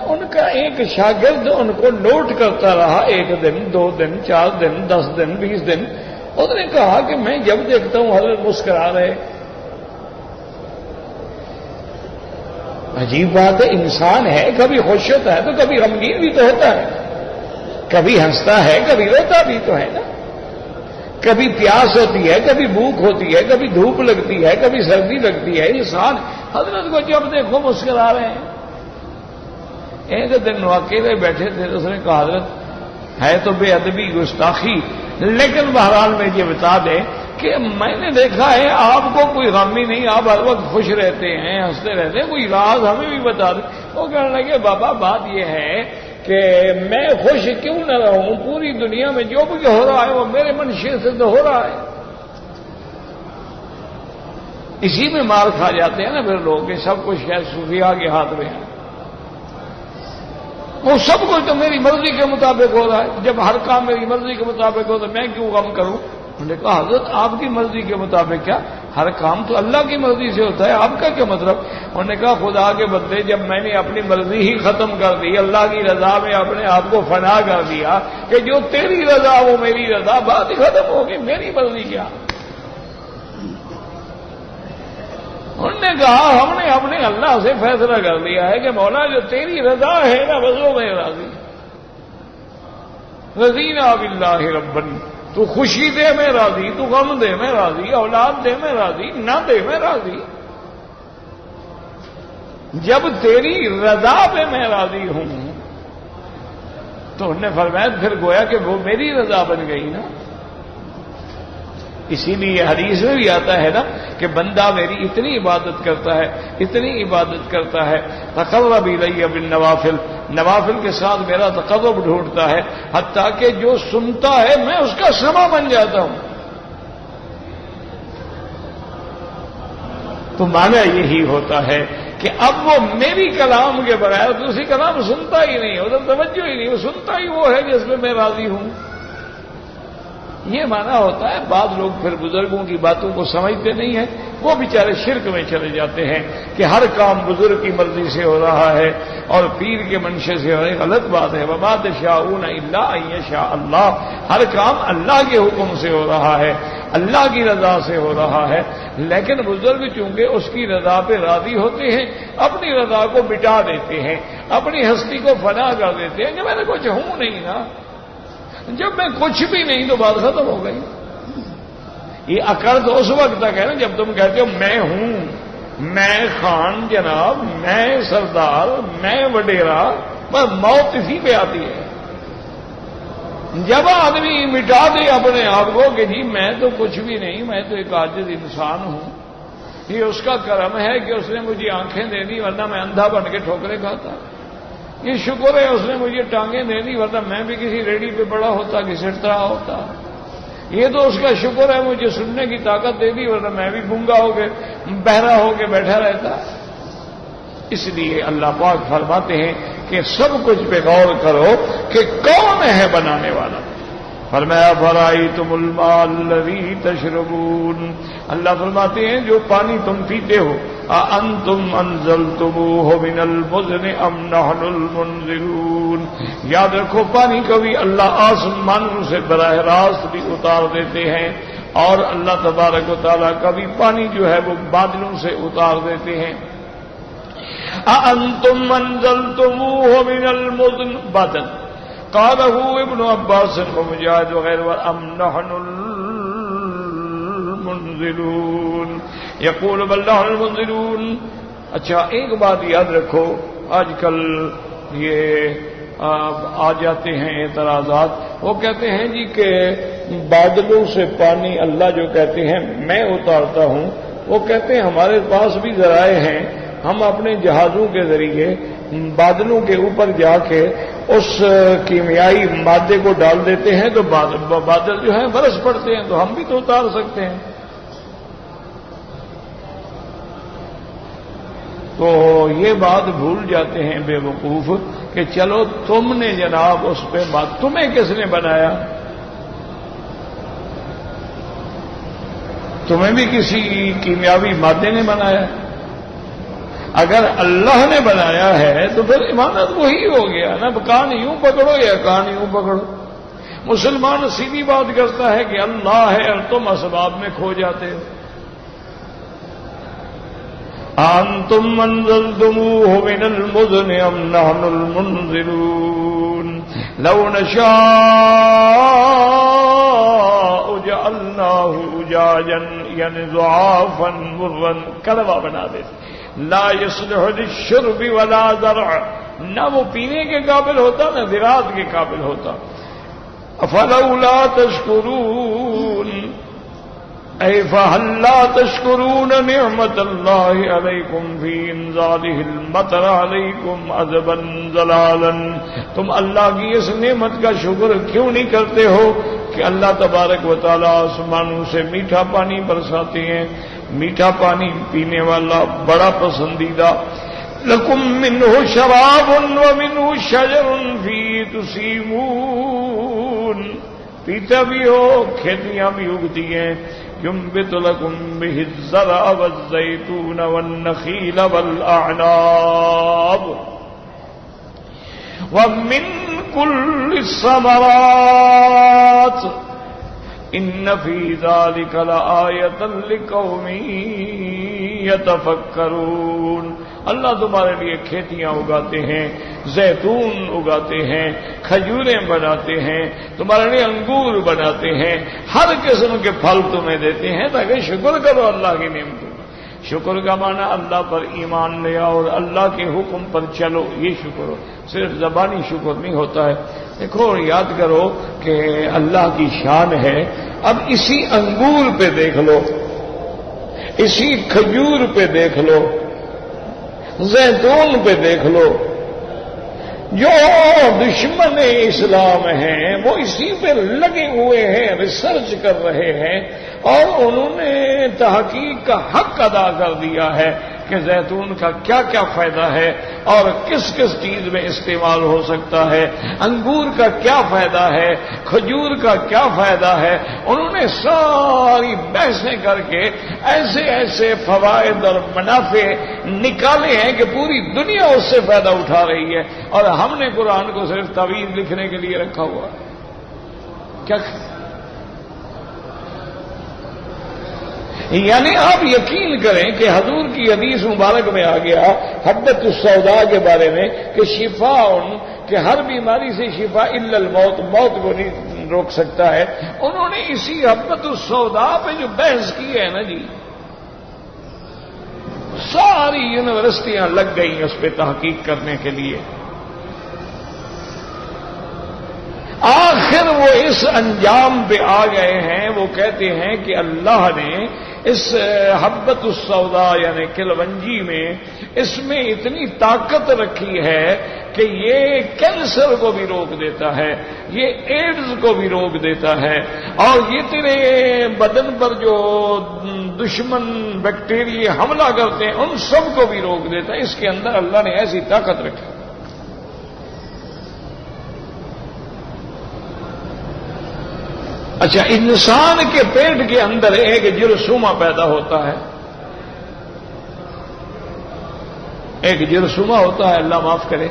ان کا ایک شاگرد ان کو نوٹ کرتا رہا، 1 دن 2 دن 4 دن 10 دن 20 دن. اس نے کہا کہ میں جب دیکھتا ہوں حضرت مسکرا رہے. عجیب بات ہے، انسان ہے، کبھی خوش ہوتا ہے تو کبھی غمگین بھی تو ہوتا ہے، کبھی ہنستا ہے کبھی روتا بھی تو ہے نا، کبھی پیاس ہوتی ہے کبھی بھوک ہوتی ہے، کبھی دھوپ لگتی ہے کبھی سردی لگتی ہے. انسان حضرت کو جب دیکھو مسکرا رہے ہیں. ایک دن اکیلے بیٹھے تھے تو اس نے کہا حضرت ہے تو بے ادبی گستاخی، لیکن بہرحال میں یہ بتا دیں کہ میں نے دیکھا ہے آپ کو کوئی غم ہی نہیں، آپ ہر وقت خوش رہتے ہیں، ہنستے رہتے ہیں، کوئی راز ہمیں بھی بتا دیں. وہ کہنے لگے بابا بات یہ ہے کہ میں خوش کیوں نہ رہوں، پوری دنیا میں جو بھی ہو رہا ہے وہ میرے منشے سے تو ہو رہا ہے. اسی میں مار کھا جاتے ہیں نا پھر لوگ کہ سب کچھ ہے صوفیاء کے ہاتھ میں ہے، وہ سب کچھ تو میری مرضی کے مطابق ہو رہا ہے. جب ہر کام میری مرضی کے مطابق ہو تو میں کیوں غم کروں؟ انہوں نے کہا حضرت آپ کی مرضی کے مطابق کیا، ہر کام تو اللہ کی مرضی سے ہوتا ہے، آپ کا کیا مطلب؟ انہوں نے کہا خدا کے بندے جب میں نے اپنی مرضی ہی ختم کر دی، اللہ کی رضا میں اپنے آپ کو فنا کر دیا کہ جو تیری رضا وہ میری رضا، بات ہی ختم ہوگی، میری مرضی کیا. انہوں نے کہا ہم نے اپنے اللہ سے فیصلہ کر لیا ہے کہ مولا جو تیری رضا ہے نا بس وہ میں راضی. رضینا باللہ ربن، تو خوشی دے میں راضی، تو غم دے میں راضی، اولاد دے میں راضی، نہ دے میں راضی. جب تیری رضا پہ میں راضی ہوں تو انہوں نے فرمایا پھر گویا کہ وہ میری رضا بن گئی نا. اسی لیے حدیث میں بھی آتا ہے نا کہ بندہ میری اتنی عبادت کرتا ہے، اتنی عبادت کرتا ہے، تقرب الی بالنوافل، نوافل کے ساتھ میرا تقرب ڈھونڈتا ہے، حتیٰ کہ جو سنتا ہے میں اس کا سما بن جاتا ہوں. تو معنی یہی ہوتا ہے کہ اب وہ میری کلام کے بغیر دوسری کلام سنتا ہی نہیں، ادھر توجہ ہی نہیں، وہ سنتا ہی وہ ہے جس میں میں راضی ہوں. یہ معنی ہوتا ہے. بعض لوگ پھر بزرگوں کی باتوں کو سمجھتے نہیں ہیں، وہ بیچارے شرک میں چلے جاتے ہیں کہ ہر کام بزرگ کی مرضی سے ہو رہا ہے اور پیر کے منشے سے ہو رہا ہے. غلط بات ہے. وما تشاءون الا ان یشاء اللہ، ہر کام اللہ کے حکم سے ہو رہا ہے، اللہ کی رضا سے ہو رہا ہے. لیکن بزرگ چونکہ اس کی رضا پہ راضی ہوتے ہیں، اپنی رضا کو مٹا دیتے ہیں، اپنی ہستی کو فنا کر دیتے ہیں کہ میں نے کچھ ہوں نہیں نا. جب میں کچھ بھی نہیں تو بات ختم ہو گئی. یہ عقل تو اس وقت تک ہے نا جب تم کہتے ہو میں ہوں، میں خان جناب، میں سردار، میں وڈیرا، بس موت اسی پہ آتی ہے. جب آدمی مٹا دے اپنے آپ کو کہ جی میں تو کچھ بھی نہیں، میں تو ایک عاجز انسان ہوں، یہ اس کا کرم ہے کہ اس نے مجھے آنکھیں دے دی ورنہ میں اندھا بن کے ٹھوکریں کھاتا. یہ شکر ہے اس نے مجھے ٹانگیں دے دی ورنہ میں بھی کسی ریڑھی پہ بڑا ہوتا، گھسٹ رہا ہوتا. یہ تو اس کا شکر ہے مجھے سننے کی طاقت دے دی ورنہ میں بھی گونگا ہو کے بہرا ہو کے بیٹھا رہتا. اس لیے اللہ پاک فرماتے ہیں کہ سب کچھ پہ غور کرو کہ کون ہے بنانے والا. فرمایا فرائیتم الماء الذی تشربون، اللہ فرماتے ہیں جو پانی تم پیتے ہو، اانتم انزلتموہ من المزن ام نحن المنزلون. یاد رکھو پانی کبھی اللہ آسمانوں سے براہ راست بھی اتار دیتے ہیں اور اللہ تبارک و تعالیٰ کبھی پانی جو ہے وہ بادلوں سے اتار دیتے ہیں. اانتم انزلتموہ من المزن بادل قالہ ابن عباس ومجاہد وغیرہ ام نحن المنزلون یقول بل نحن المنزلون. اچھا ایک بات یاد رکھو، آج کل یہ آ جاتے ہیں اعتراضات، وہ کہتے ہیں جی کہ بادلوں سے پانی اللہ جو کہتے ہیں میں اتارتا ہوں، وہ کہتے ہیں ہمارے پاس بھی ذرائع ہیں، ہم اپنے جہازوں کے ذریعے بادلوں کے اوپر جا کے اس کیمیائی مادے کو ڈال دیتے ہیں تو بادل جو ہیں برس پڑتے ہیں، تو ہم بھی تو اتار سکتے ہیں. تو یہ بات بھول جاتے ہیں بے وقوف کہ چلو تم نے جناب اس پہ بات، تمہیں کس نے بنایا؟ تمہیں بھی کسی کیمیاوی مادے نے بنایا؟ اگر اللہ نے بنایا ہے تو پھر امانت وہی ہو گیا نا، کان یوں پکڑو یا کان یوں پکڑو۔ مسلمان سیدھی بات کرتا ہے کہ اللہ ہے اور تم اسباب میں کھو جاتے ہو۔ انتم انزلتموه من المزن ام نحن المنزلون لو نشاء جعلناه اجاجا یعنی ضعافا مرا، کڑوا بنا دیتے، لا يصلح للشرب ولا زرع، نہ وہ پینے کے قابل ہوتا نہ زراعت کے قابل ہوتا۔ افلولا تشکرون اے فہل لا تشکرون نعمت اللہ علیکم فی انزالہ المطر علیکم عذبا ضلالا، تم اللہ کی اس نعمت کا شکر کیوں نہیں کرتے ہو کہ اللہ تبارک و تعالی آسمانوں سے میٹھا پانی برساتے ہیں، میٹھا پانی پینے والا بڑا پسندیدہ۔ لکم منہ شراب ومنہ شجر فی تسیمون، پیتا بھی ہو کھیتیاں بھی اگتی ہیں، ينبت لكم به الزرع والزيتون والنخيل والأعناب ومن كل الثمرات إن في ذلك لآية لقوم يتفكرون۔ اللہ تمہارے لیے کھیتیاں اگاتے ہیں، زیتون اگاتے ہیں، کھجوریں بناتے ہیں، تمہارے لیے انگور بناتے ہیں، ہر قسم کے پھل تمہیں دیتے ہیں تاکہ شکر کرو اللہ کی نعمتوں کا۔ شکر کا معنی اللہ پر ایمان لے آؤ اور اللہ کے حکم پر چلو، یہ شکر ہو، صرف زبانی شکر نہیں ہوتا ہے۔ دیکھو یاد کرو کہ اللہ کی شان ہے۔ اب اسی انگور پہ دیکھ لو، اسی کھجور پہ دیکھ لو، زیتون پہ دیکھ لو، جو دشمن اسلام ہیں وہ اسی پہ لگے ہوئے ہیں، ریسرچ کر رہے ہیں اور انہوں نے تحقیق کا حق ادا کر دیا ہے کہ زیتون کا کیا کیا فائدہ ہے اور کس کس چیز میں استعمال ہو سکتا ہے، انگور کا کیا فائدہ ہے، کھجور کا کیا فائدہ ہے۔ انہوں نے ساری بحثیں کر کے ایسے ایسے فوائد اور منافع نکالے ہیں کہ پوری دنیا اس سے فائدہ اٹھا رہی ہے، اور ہم نے قرآن کو صرف تعویذ لکھنے کے لیے رکھا ہوا ہے۔ کیا یعنی آپ یقین کریں کہ حضور کی حدیث مبارک میں آ گیا حبۃ السوداء کے بارے میں کہ شفاء، کہ ہر بیماری سے شفا الا الموت، موت کو نہیں روک سکتا ہے۔ انہوں نے اسی حبۃ السوداء پہ جو بحث کی ہے نا جی، ساری یونیورسٹیاں لگ گئی اس پہ تحقیق کرنے کے لیے، آخر وہ اس انجام پہ آ گئے ہیں۔ وہ کہتے ہیں کہ اللہ نے اس حبۃ السوداء یعنی کلونجی میں اس میں اتنی طاقت رکھی ہے کہ یہ کینسر کو بھی روک دیتا ہے، یہ ایڈز کو بھی روک دیتا ہے، اور یہ تیرے بدن پر جو دشمن بیکٹیریا حملہ کرتے ہیں ان سب کو بھی روک دیتا ہے۔ اس کے اندر اللہ نے ایسی طاقت رکھی۔ اچھا، انسان کے پیٹ کے اندر ایک جرثومہ پیدا ہوتا ہے، ایک جرثومہ ہوتا ہے، اللہ معاف کرے،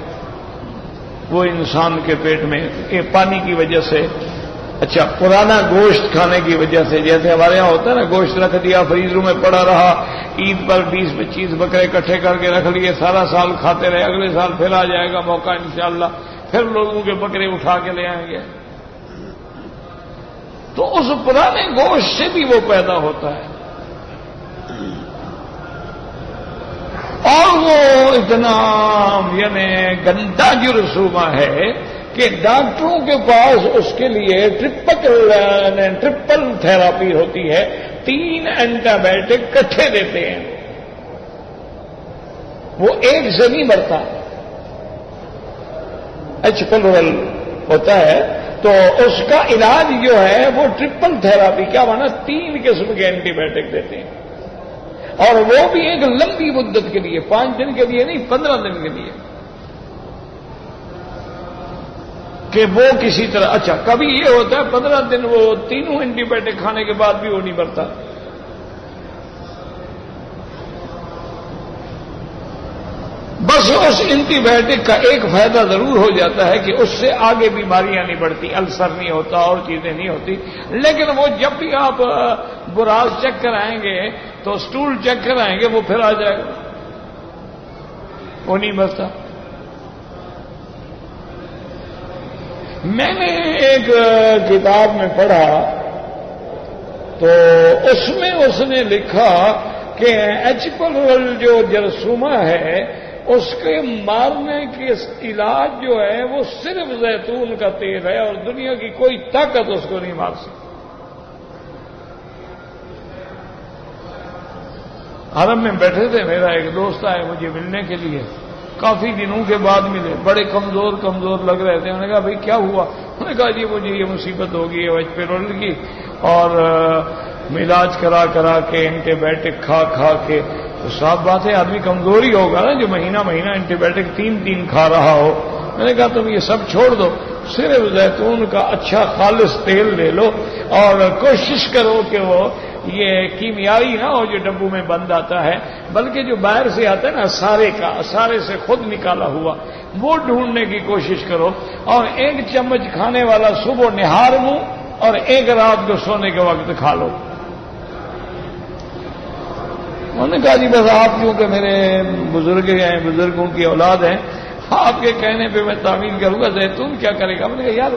وہ انسان کے پیٹ میں پانی کی وجہ سے، اچھا پرانا گوشت کھانے کی وجہ سے، جیسے ہمارے یہاں ہوتا ہے نا، گوشت رکھ دیا فریزروں میں پڑا رہا، عید پر 20-25 بکرے اکٹھے کر کے رکھ لیے، سارا سال کھاتے رہے، اگلے سال پھر آ جائے گا موقع انشاءاللہ، پھر لوگوں کے بکرے اٹھا کے لے آئیں گے، تو اس پرانے گوشت سے بھی وہ پیدا ہوتا ہے، اور وہ اتنا یعنی گندا جرثومہ ہے کہ ڈاکٹروں کے پاس اس کے لیے ٹرپل تھراپی ہوتی ہے، 3 اینٹی بائیوٹک کٹھے دیتے ہیں، وہ ایک سے نہیں مرتا، ایچ پلورل ہوتا ہے، تو اس کا علاج جو ہے وہ ٹرپل تھراپی، کیا مانا 3 قسم کے اینٹی بائیوٹک دیتے ہیں، اور وہ بھی ایک لمبی مدت کے لیے، 5 دن کے لیے نہیں، 15 دن کے لیے، کہ وہ کسی طرح، اچھا کبھی یہ ہوتا ہے 15 دن وہ تینوں اینٹی بائیوٹک کھانے کے بعد بھی وہ نہیں مرتا، بس اس اینٹی بایوٹک کا ایک فائدہ ضرور ہو جاتا ہے کہ اس سے آگے بیماریاں نہیں بڑھتی، السر نہیں ہوتا اور چیزیں نہیں ہوتی، لیکن وہ جب بھی آپ براز چیک کرائیں گے تو سٹول چیک کرائیں گے وہ پھر آ جائے گا، وہ نہیں بچتا۔ میں نے ایک کتاب میں پڑھا تو اس نے لکھا کہ ایچ پلورل جو جرثومہ ہے اس کے مارنے کے علاج جو ہے وہ صرف زیتون کا تیل ہے اور دنیا کی کوئی طاقت اس کو نہیں مار سکتی۔ حرم میں بیٹھے تھے، میرا ایک دوست آئے مجھے ملنے کے لیے، کافی دنوں کے بعد ملے، بڑے کمزور لگ رہے تھے۔ انہوں نے کہا بھائی کیا ہوا؟ انہوں نے کہا جی مجھے یہ مصیبت ہو گئی ہے ایچ پلورل کی، اور علاج کرا کے اینٹی بایوٹک کھا کے، تو صاف بات ہے آدمی کمزور ہی ہوگا نا جو مہینہ اینٹی بایوٹک تین کھا رہا ہو۔ میں نے کہا تم یہ سب چھوڑ دو، صرف زیتون کا اچھا خالص تیل لے لو اور کوشش کرو کہ وہ یہ کیمیائی نہ ہو جو ڈبوں میں بند آتا ہے، بلکہ جو باہر سے آتا ہے نا سارے سے خود نکالا ہوا، وہ ڈھونڈنے کی کوشش کرو، اور 1 چمچ کھانے والا صبح نہار منہ اور 1 رات کو سونے کے وقت کھا لو۔ انہوں نے کہا جی بس آپ کیونکہ میرے بزرگ ہیں، بزرگوں کی اولاد ہیں، آپ کے کہنے پہ میں تعمیل کروں گا، زیتون کیا کرے گا؟ میں نے کہا یار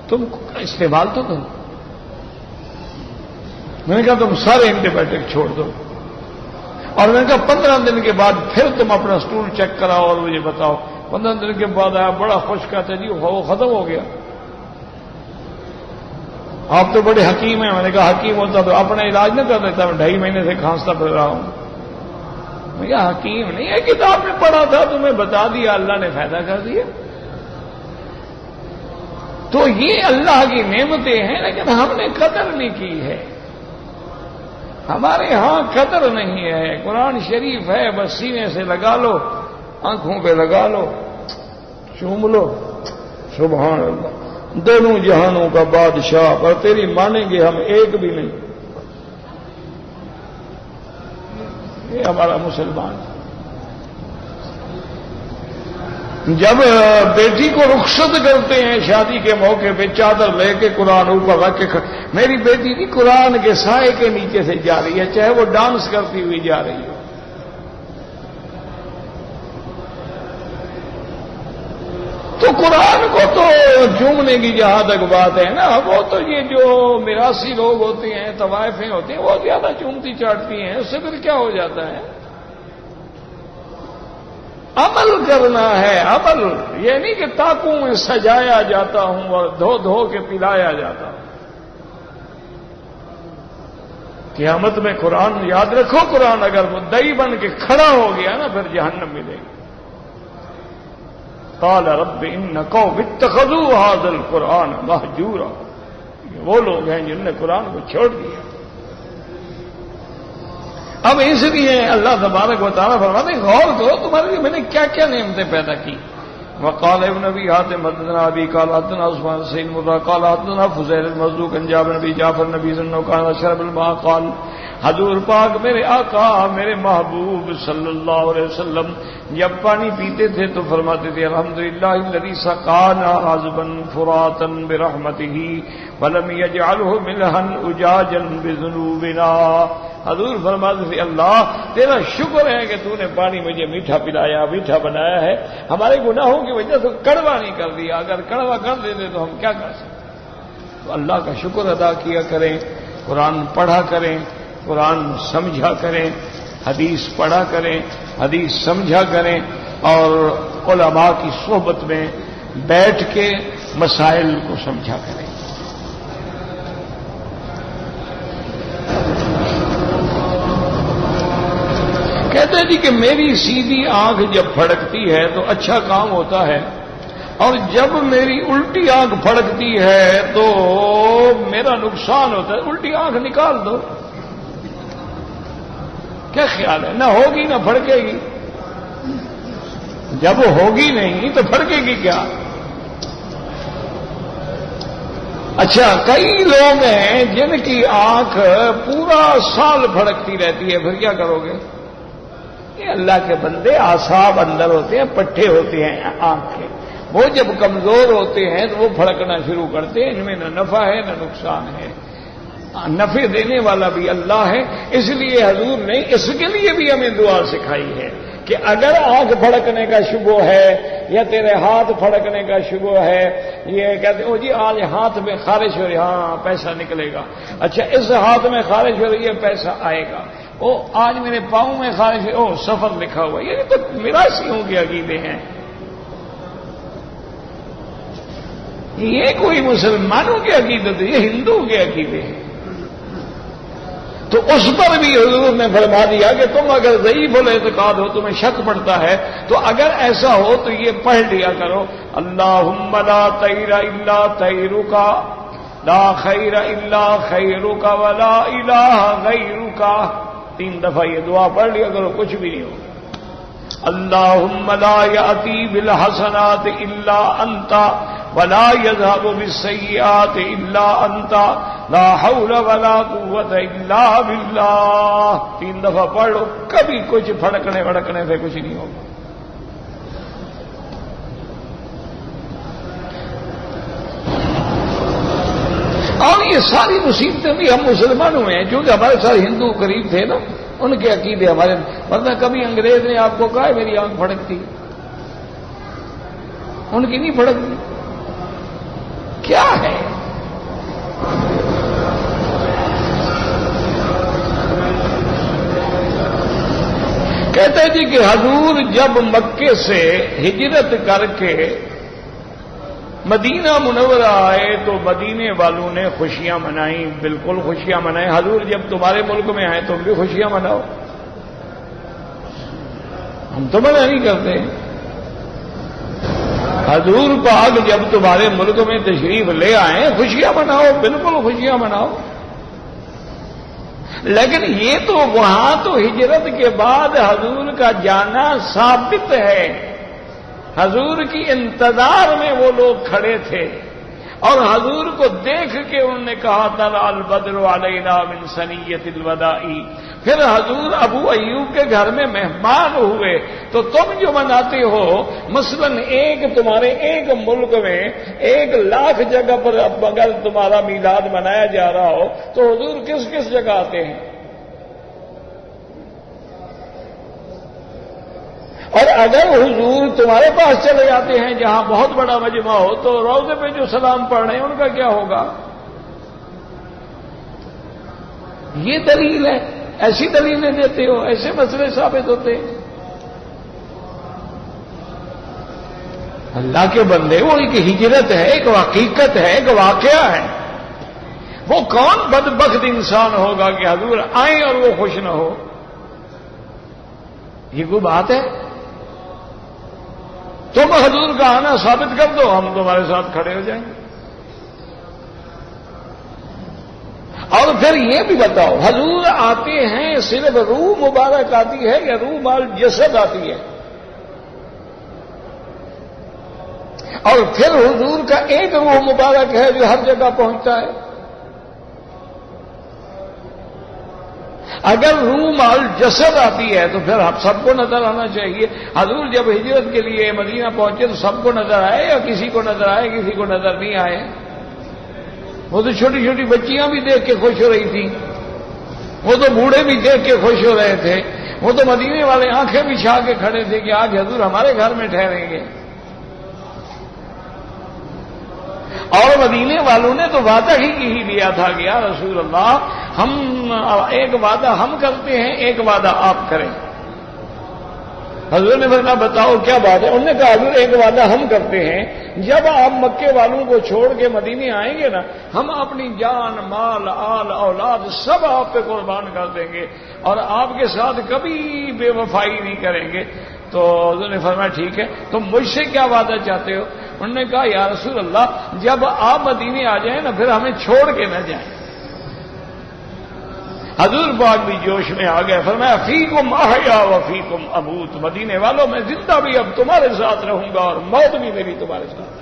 تم استعمال تو کرو۔ میں نے کہا تم سارے اینٹی بایوٹک چھوڑ دو، اور میں نے کہا 15 دن کے بعد پھر تم اپنا سٹول چیک کراؤ اور مجھے بتاؤ۔ 15 دن کے بعد آیا بڑا خوش کہتا جی وہ ختم ہو گیا۔ آپ تو بڑے حکیم ہیں۔ میں نے کہا حکیم ہوتا تو اپنا علاج نہ کر دیتا، میں 2.5 مہینے سے کھانستا پھر رہا ہوں۔ میں کہا حکیم نہیں ہے، کتاب میں پڑھا تھا تمہیں بتا دیا، اللہ نے فائدہ کر دیا۔ تو یہ اللہ کی نعمتیں ہیں لیکن ہم نے قدر نہیں کی ہے، ہمارے ہاں قدر نہیں ہے۔ قرآن شریف ہے بس سینے سے لگا لو، آنکھوں پہ لگا لو، چوم لو، سبحان اللہ، دونوں جہانوں کا بادشاہ، پر تیری مانیں گے ہم ایک بھی نہیں۔ یہ ہمارا مسلمان جب بیٹی کو رخصت کرتے ہیں شادی کے موقع پہ چادر لے کے قرآن اوپر رکھ کے میری بیٹی بھی قرآن کے سائے کے نیچے سے جا رہی ہے، چاہے وہ ڈانس کرتی ہوئی جا رہی ہو۔ تو قرآن کو تو چومنے کی جہاں تک بات ہے نا، وہ تو یہ جو میراثی لوگ ہوتے ہیں، طوائفیں ہوتی ہیں، وہ زیادہ چومتی چاٹتی ہیں، اس سے پھر کیا ہو جاتا ہے؟ عمل کرنا ہے، عمل، یہ نہیں کہ تاکوں میں سجایا جاتا ہوں اور دھو کے پلایا جاتا ہوں۔ قیامت میں قرآن یاد رکھو، قرآن اگر مدعی بن کے کھڑا ہو گیا نا پھر جہنم ملے گی۔ قال رب ان قوم اتخذوا هذا القرآن مہجورا، وہ لوگ ہیں جنہوں نے قرآن کو چھوڑ دیا۔ اب اس لیے اللہ تبارک و تعالیٰ فرماتے ہیں غور کرو تمہارے لیے میں نے کیا کیا نعمتیں پیدا کی۔ وقال ابن ابي حاتم حدثنا ابي قال حدثنا عثمان سيد مرہ قال حدثنا فضيل المرزوق عن جابر نبی جعفر نبی صلی اللہ علیہ وسلم شرب الماء قال، حضور پاک میرے آقا میرے محبوب صلی اللہ علیہ وسلم جب پانی پیتے تھے تو فرماتے تھے الحمدللہ الذی سقانا عذبا فراتا برحمتہ ولم یجعلہ ملحا اجاجا بذنوبنا۔ حضور فرماتے تھے اللہ تیرا شکر ہے کہ تو نے پانی مجھے میٹھا پلایا، میٹھا بنایا ہے، ہمارے گناہوں کی وجہ سے کڑوا نہیں کر دیا، اگر کڑوا کر دیتے تو ہم کیا کر سکتے۔ تو اللہ کا شکر ادا کیا کریں، قرآن پڑھا کریں، قرآن سمجھا کریں، حدیث پڑھا کریں، حدیث سمجھا کریں، اور علماء کی صحبت میں بیٹھ کے مسائل کو سمجھا کریں۔ کہتے ہیں جی کہ میری سیدھی آنکھ جب پھڑکتی ہے تو اچھا کام ہوتا ہے، اور جب میری الٹی آنکھ پھڑکتی ہے تو میرا نقصان ہوتا ہے۔ الٹی آنکھ نکال دو، کیا خیال ہے؟ نہ ہوگی نہ پھڑکے گی، جب ہوگی نہیں تو پھڑکے گی کیا؟ اچھا کئی لوگ ہیں جن کی آنکھ پورا سال پھڑکتی رہتی ہے، پھر کیا کرو گے؟ یہ اللہ کے بندے اعصاب اندر ہوتے ہیں، پٹھے ہوتے ہیں آنکھ کے، وہ جب کمزور ہوتے ہیں تو وہ پھڑکنا شروع کرتے ہیں، ان میں نہ نفع ہے نہ نقصان ہے، نفع دینے والا بھی اللہ ہے۔ اس لیے حضور نے اس کے لیے بھی ہمیں دعا سکھائی ہے کہ اگر آنکھ پھڑکنے کا شبہ ہے یا تیرے ہاتھ پھڑکنے کا شبہ ہے، یہ کہتے او جی آج ہاتھ میں خارش ہو رہی ہے، ہاں پیسہ نکلے گا، اچھا اس ہاتھ میں خارش ہو رہی ہے پیسہ آئے گا، او آج میرے پاؤں میں خارش ہے، او سفر لکھا ہوا، یہ تو میراثیوں کے عقیدے ہیں، یہ کوئی مسلمانوں کے عقیدت ہے، یہ ہندوؤں کے عقیدے ہیں۔ تو اس پر بھی حضور نے فرما دیا کہ تم اگر ضعیف الاعتقاد ہو، تمہیں شک پڑتا ہے، تو اگر ایسا ہو تو یہ پڑھ لیا کرو، اللہم لا طیر الا طیرک، لا خیر الا خیرک ولا الہ غیرک، 3 دفعہ یہ دعا پڑھ لیا کرو، کچھ بھی نہیں ہو۔ اللہم لا یأتی بالحسنات الا انت ولا يذهب بالسيئات الا انت لا حول ولا قوت الا باللہ، 3 دفعہ پڑھ لو، کبھی کچھ پھڑکنے وڑکنے سے کچھ نہیں ہوگا۔ اور یہ ساری مصیبتیں بھی ہم مسلمانوں میں ہیں، کیونکہ ہمارے سارے ہندو قریب تھے نا، ان کے عقیدے ہمارے، ورنہ کبھی انگریز نے آپ کو کہا ہے میری آنکھ پھڑکتی، ان کی نہیں پھڑکتی، کیا ہے؟ کہتے جی کہ حضور جب مکے سے ہجرت کر کے مدینہ منورہ آئے تو مدینے والوں نے خوشیاں منائیں، بالکل خوشیاں منائیں۔ حضور جب تمہارے ملک میں آئے تم بھی خوشیاں مناؤ، ہم تو منع نہیں کرتے۔ حضور پاک جب تمہارے ملک میں تشریف لے آئے خوشیاں مناؤ، بالکل خوشیاں مناؤ، لیکن یہ تو وہاں تو ہجرت کے بعد حضور کا جانا ثابت ہے، حضور کی انتظار میں وہ لوگ کھڑے تھے، اور حضور کو دیکھ کے انہوں نے کہا طلع البدر علینا من ثنیۃ الوداع۔ پھر حضور ابو ایوب کے گھر میں مہمان ہوئے، تو تم جو مناتے ہو، مثلا تمہارے ایک ملک میں 1,00,000 جگہ پر اگر تمہارا میلاد منایا جا رہا ہو تو حضور کس کس جگہ آتے ہیں؟ اور اگر حضور تمہارے پاس چلے جاتے ہیں جہاں بہت بڑا مجمع ہو تو روضے پہ جو سلام پڑھ رہے ہیں ان کا کیا ہوگا؟ یہ دلیل ہے، ایسی دلیلیں دیتے ہو، ایسے مسئلے ثابت ہوتے ہیں۔ اللہ کے بندے، وہ ایک ہجرت ہے، ایک حقیقت ہے، ایک واقعہ ہے۔ وہ کون بدبخت انسان ہوگا کہ حضور آئیں اور وہ خوش نہ ہو؟ یہ کوئی بات ہے؟ تم حضور کا آنا ثابت کر دو، ہم تمہارے ساتھ کھڑے ہو جائیں گے۔ اور پھر یہ بھی بتاؤ، حضور آتے ہیں صرف روح مبارک آتی ہے یا روح مال جسد آتی ہے؟ اور پھر حضور کا ایک روح مبارک ہے جو ہر جگہ پہنچتا ہے؟ اگر روح مال جسد آتی ہے تو پھر سب کو نظر آنا چاہیے۔ حضور جب ہجرت کے لیے مدینہ پہنچے تو سب کو نظر آئے یا کسی کو نظر آئے کسی کو نظر نہیں آئے؟ وہ تو چھوٹی چھوٹی بچیاں بھی دیکھ کے خوش ہو رہی تھیں، وہ تو بوڑھے بھی دیکھ کے خوش ہو رہے تھے، وہ تو مدینے والے آنکھیں بچھا کے کھڑے تھے کہ آج حضور ہمارے گھر میں ٹھہریں گے۔ اور مدینے والوں نے تو وعدہ ہی لیا تھا کہ یا رسول اللہ، ہم ایک وعدہ ہم کرتے ہیں، ایک وعدہ آپ کریں۔ حضور نے فرمایا بتاؤ کیا بات ہے؟ انہوں نے کہا حضور ایک وعدہ ہم کرتے ہیں، جب آپ مکے والوں کو چھوڑ کے مدینے آئیں گے نا، ہم اپنی جان مال آل اولاد سب آپ پہ قربان کر دیں گے اور آپ کے ساتھ کبھی بے وفائی نہیں کریں گے۔ تو حضور نے فرمایا ٹھیک ہے، تم مجھ سے کیا وعدہ چاہتے ہو؟ انہوں نے کہا یا رسول اللہ، جب آپ مدینے آ جائیں نا پھر ہمیں چھوڑ کے نہ جائیں۔ حضور پاک بھی جوش میں آ گئے، فرمایا فیکم احیا و فیکم اموت، مدینے والوں میں زندہ بھی اب تمہارے ساتھ رہوں گا اور موت بھی میری تمہارے ساتھ۔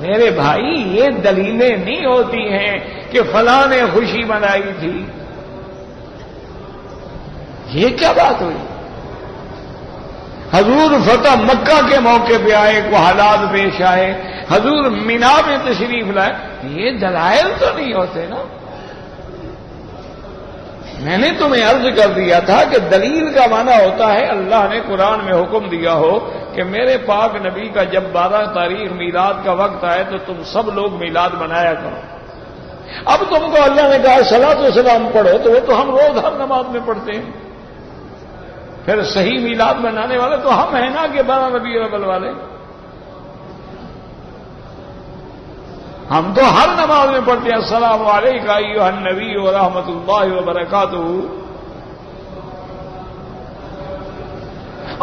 میرے بھائی یہ دلیلیں نہیں ہوتی ہیں کہ فلاں نے خوشی منائی تھی، یہ کیا بات ہوئی؟ حضور فتح مکہ کے موقع پہ آئے، کو حالات پیش آئے، حضور مینا میں تشریف لائے، یہ دلائل تو نہیں ہوتے نا۔ میں نے تمہیں عرض کر دیا تھا کہ دلیل کا معنی ہوتا ہے اللہ نے قرآن میں حکم دیا ہو کہ میرے پاک نبی کا جب 12 تاریخ میلاد کا وقت آئے تو تم سب لوگ میلاد منایا کرو۔ اب تم کو اللہ نے کہا صلاۃ و سلام پڑھو، تو وہ تو ہم روز ہر نماز میں پڑھتے ہیں۔ پھر صحیح میلاد منانے والے تو ہم ہیں نا کہ 12 ربیع الاول والے، ہم تو ہر نماز میں پڑھتے ہیں السلام علیکم ایھا النبی ورحمۃ اللہ وبرکاتہ۔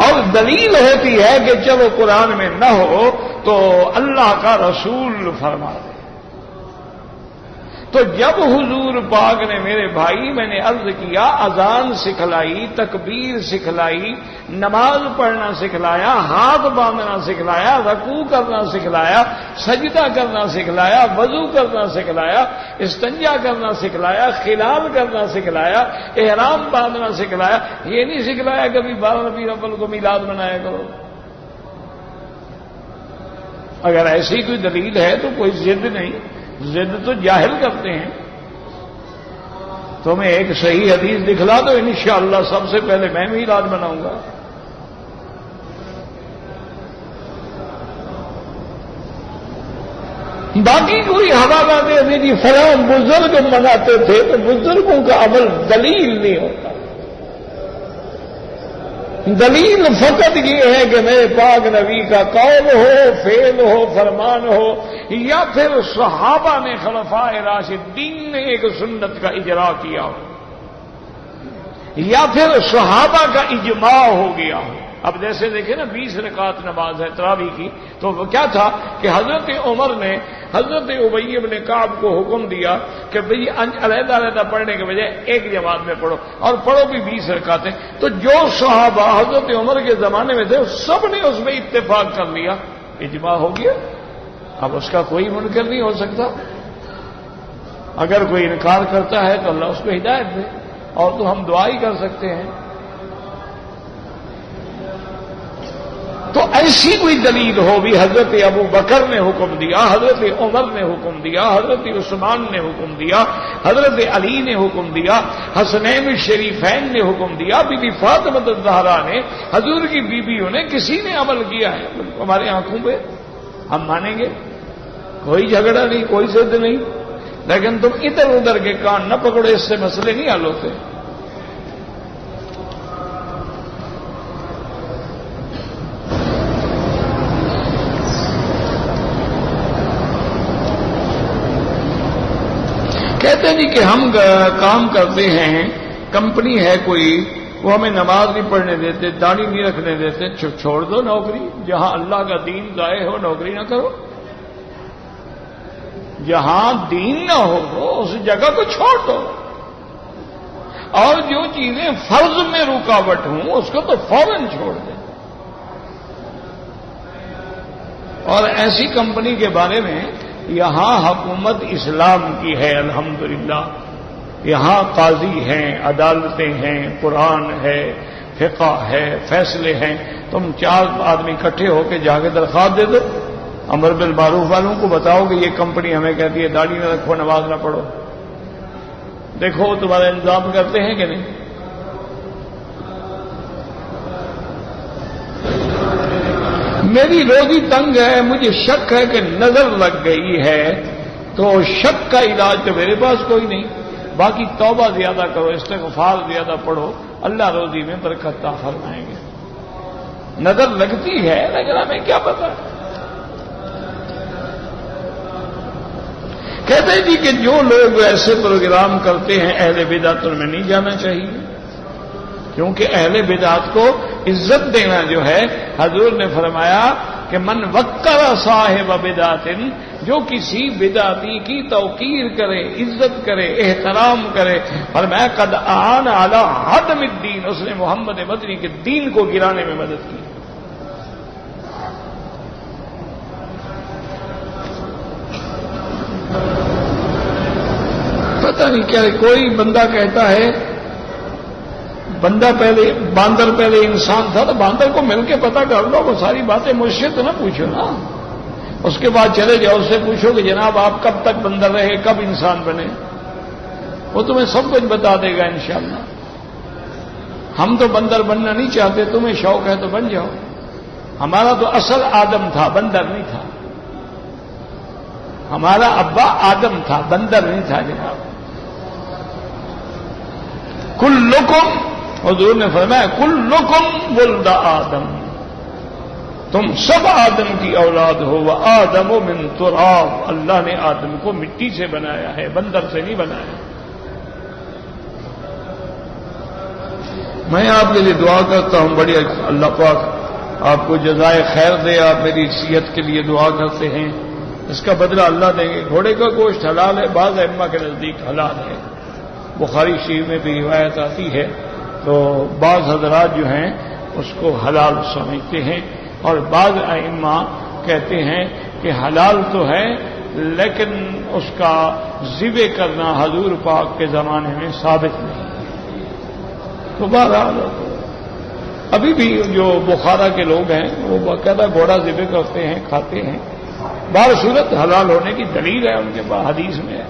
اور دلیل ہوتی ہے کہ چلو قرآن میں نہ ہو تو اللہ کا رسول فرما دے۔ تو جب حضور پاک نے میرے بھائی، میں نے عرض کیا، اذان سکھلائی، تکبیر سکھلائی، نماز پڑھنا سکھلایا، ہاتھ باندھنا سکھلایا، رکوع کرنا سکھلایا، سجدہ کرنا سکھلایا، وضو کرنا سکھلایا، استنجا کرنا سکھلایا، خلال کرنا سکھلایا، احرام باندھنا سکھلایا، یہ نہیں سکھلایا کبھی 12 ربیع الاول کو میلاد منایا کرو۔ اگر ایسی کوئی دلیل ہے تو کوئی ضد نہیں، ضد تو جاہل کرتے ہیں۔ تمہیں ایک صحیح حدیث دکھلا دو، انشاءاللہ سب سے پہلے میں میلاد مناؤں گا۔ باقی کوئی حوالہ دے دیجیے فلاں بزرگ مناتے تھے، تو بزرگوں کا عمل دلیل نہیں ہوتا۔ دلیل فقط یہ ہے کہ میرے پاک نبی کا قول ہو، فعل ہو، فرمان ہو، یا پھر صحابہ نے خلفائے راشدین نے ایک سنت کا اجرا کیا ہو، یا پھر صحابہ کا اجماع ہو گیا ہو۔ اب جیسے دیکھیں نا 20 رکعت نماز ہے تراویح کی، تو وہ کیا تھا کہ حضرت عمر نے حضرت ابی بن کعب کو حکم دیا کہ بھئی علیحدہ علیحدہ پڑھنے کے بجائے ایک جماعت میں پڑھو، اور پڑھو بھی 20 رکعتیں۔ تو جو صحابہ حضرت عمر کے زمانے میں تھے سب نے اس میں اتفاق کر لیا، اجماع ہو گیا۔ اب اس کا کوئی منکر نہیں ہو سکتا۔ اگر کوئی انکار کرتا ہے تو اللہ اس کو ہدایت دے، اور تو ہم دعا ہی کر سکتے ہیں۔ تو ایسی کوئی دلیل ہو بھی، حضرت ابو بکر نے حکم دیا، حضرت عمر نے حکم دیا، حضرت عثمان نے حکم دیا، حضرت علی نے حکم دیا، حسنین الشریفین نے حکم دیا، بی بی فاطمہ الزہرا نے، حضور کی بیویوں نے، کسی نے عمل کیا ہے ہمارے آنکھوں پہ، ہم مانیں گے، کوئی جھگڑا نہیں، کوئی ضد نہیں۔ لیکن تم ادھر ادھر کے کان نہ پکڑو، اس سے مسئلے نہیں حل ہوتے۔ کہتے ہیں جی کہ ہم کام کرتے ہیں، کمپنی ہے کوئی، وہ ہمیں نماز نہیں پڑھنے دیتے، داڑھی نہیں رکھنے دیتے، چھوڑ دو نوکری۔ جہاں اللہ کا دین ضائع ہو نوکری نہ کرو، جہاں دین نہ ہو اس جگہ کو چھوڑ دو، اور جو چیزیں فرض میں رکاوٹ ہوں اس کو تو فوراً چھوڑ دیں۔ اور ایسی کمپنی کے بارے میں یہاں حکومت اسلام کی ہے الحمدللہ، یہاں قاضی ہیں، عدالتیں ہیں، قرآن ہے، فقہ ہے، فیصلے ہیں۔ تم 4 آدمی اکٹھے ہو کے جا کے درخواست دے دو، امر بالمعروف والوں کو بتاؤ کہ یہ کمپنی ہمیں کہتی ہے داڑھی نہ رکھو، نماز نہ پڑھو، دیکھو تمہارا انتظام کرتے ہیں کہ نہیں۔ میری روزی تنگ ہے، مجھے شک ہے کہ نظر لگ گئی ہے، تو شک کا علاج تو میرے پاس کوئی نہیں، باقی توبہ زیادہ کرو، استغفار زیادہ پڑھو، اللہ روزی میں برکت عطا فرمائیں گے۔ نظر لگتی ہے لیکن ہمیں کیا پتا۔ کہتے ہیں جی کہ جو لوگ ایسے پروگرام کرتے ہیں اہل بدعت ان میں نہیں جانا چاہیے، کیونکہ اہل بدعت کو عزت دینا جو ہے، حضور نے فرمایا کہ من وقر صاحب بدعت، جو کسی بدعتی کی توقیر کرے، عزت کرے، احترام کرے، فرمایا قد اعان علی ہدم الدین، اس نے محمد مدنی کے دین کو گرانے میں مدد کی۔ پتہ نہیں کیا کوئی بندہ کہتا ہے بندہ پہلے باندر پہلے انسان تھا تو باندر کو مل کے پتہ کر لو، وہ ساری باتیں مجھ سے تو نہ پوچھو نا. اس کے بعد چلے جاؤ، اس سے پوچھو کہ جناب آپ کب تک بندر رہے، کب انسان بنے، وہ تمہیں سب کچھ بتا دے گا انشاءاللہ. ہم تو بندر بننا نہیں چاہتے، تمہیں شوق ہے تو بن جاؤ. ہمارا تو اصل آدم تھا، بندر نہیں تھا. ہمارا ابا آدم تھا، بندر نہیں تھا جناب. کلکم، حضور نے فرمایا کلکم ولد آدم، تم سب آدم کی اولاد ہو. وہ آدم من تراب، اللہ نے آدم کو مٹی سے بنایا ہے، بندر سے نہیں بنایا. میں آپ کے لیے دعا کرتا ہوں، بڑی اللہ پاک آپ کو جزائے خیر دے. آپ میری صحت کے لیے دعا کرتے ہیں، اس کا بدلہ اللہ دیں گے. گھوڑے کا گوشت حلال ہے، بعض ائمہ کے نزدیک حلال ہے. بخاری شریف میں بھی روایت آتی ہے، تو بعض حضرات جو ہیں اس کو حلال سمجھتے ہیں، اور بعض ائمہ کہتے ہیں کہ حلال تو ہے لیکن اس کا ذبح کرنا حضور پاک کے زمانے میں ثابت نہیں. تو بہرحال ابھی بھی جو بخارا کے لوگ ہیں وہ باقاعدہ گھوڑا ذبح کرتے ہیں، کھاتے ہیں. بہر صورت حلال ہونے کی دلیل ہے ان کے پاس، حدیث میں ہے.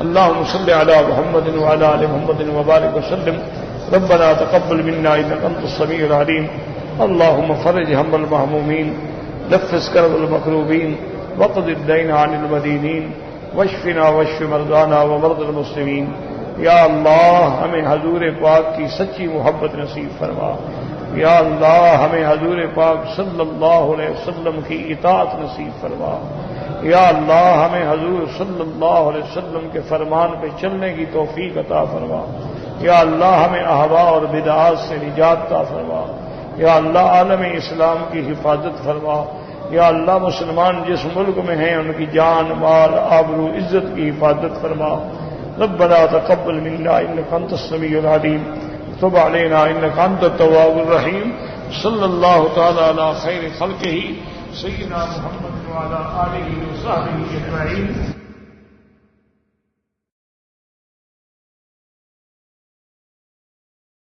اللهم صل على محمد وعلى آل محمد وبارك وسلم. ربنا تقبل منا انك انت السميع العليم. اللهم فرج هم المهمومين، نفس كرب المكروبين، وقض الدين عن المدينين، واشفنا واشف مرضانا ومرضى المسلمين. یا اللہ ہمیں حضور پاک کی سچی محبت نصیب فرما. یا اللہ ہمیں حضور پاک صلی اللہ علیہ وسلم کی اطاعت نصیب فرما. یا اللہ ہمیں حضور صلی اللہ علیہ وسلم کے فرمان پہ چلنے کی توفیق عطا فرما. یا اللہ ہمیں اہواء اور بدعات سے نجات عطا فرما. یا اللہ عالم اسلام کی حفاظت فرما. یا اللہ مسلمان جس ملک میں ہیں ان کی جان، مال، آبرو، عزت کی حفاظت فرما. ربنا تقبل منا انك انت السميع العليم، تب علينا انك انت التواب الرحيم. صلی اللہ تعالی علی خیر خلقہ سیدنا محمد وعلی آلہ وصحبہ اجمعین.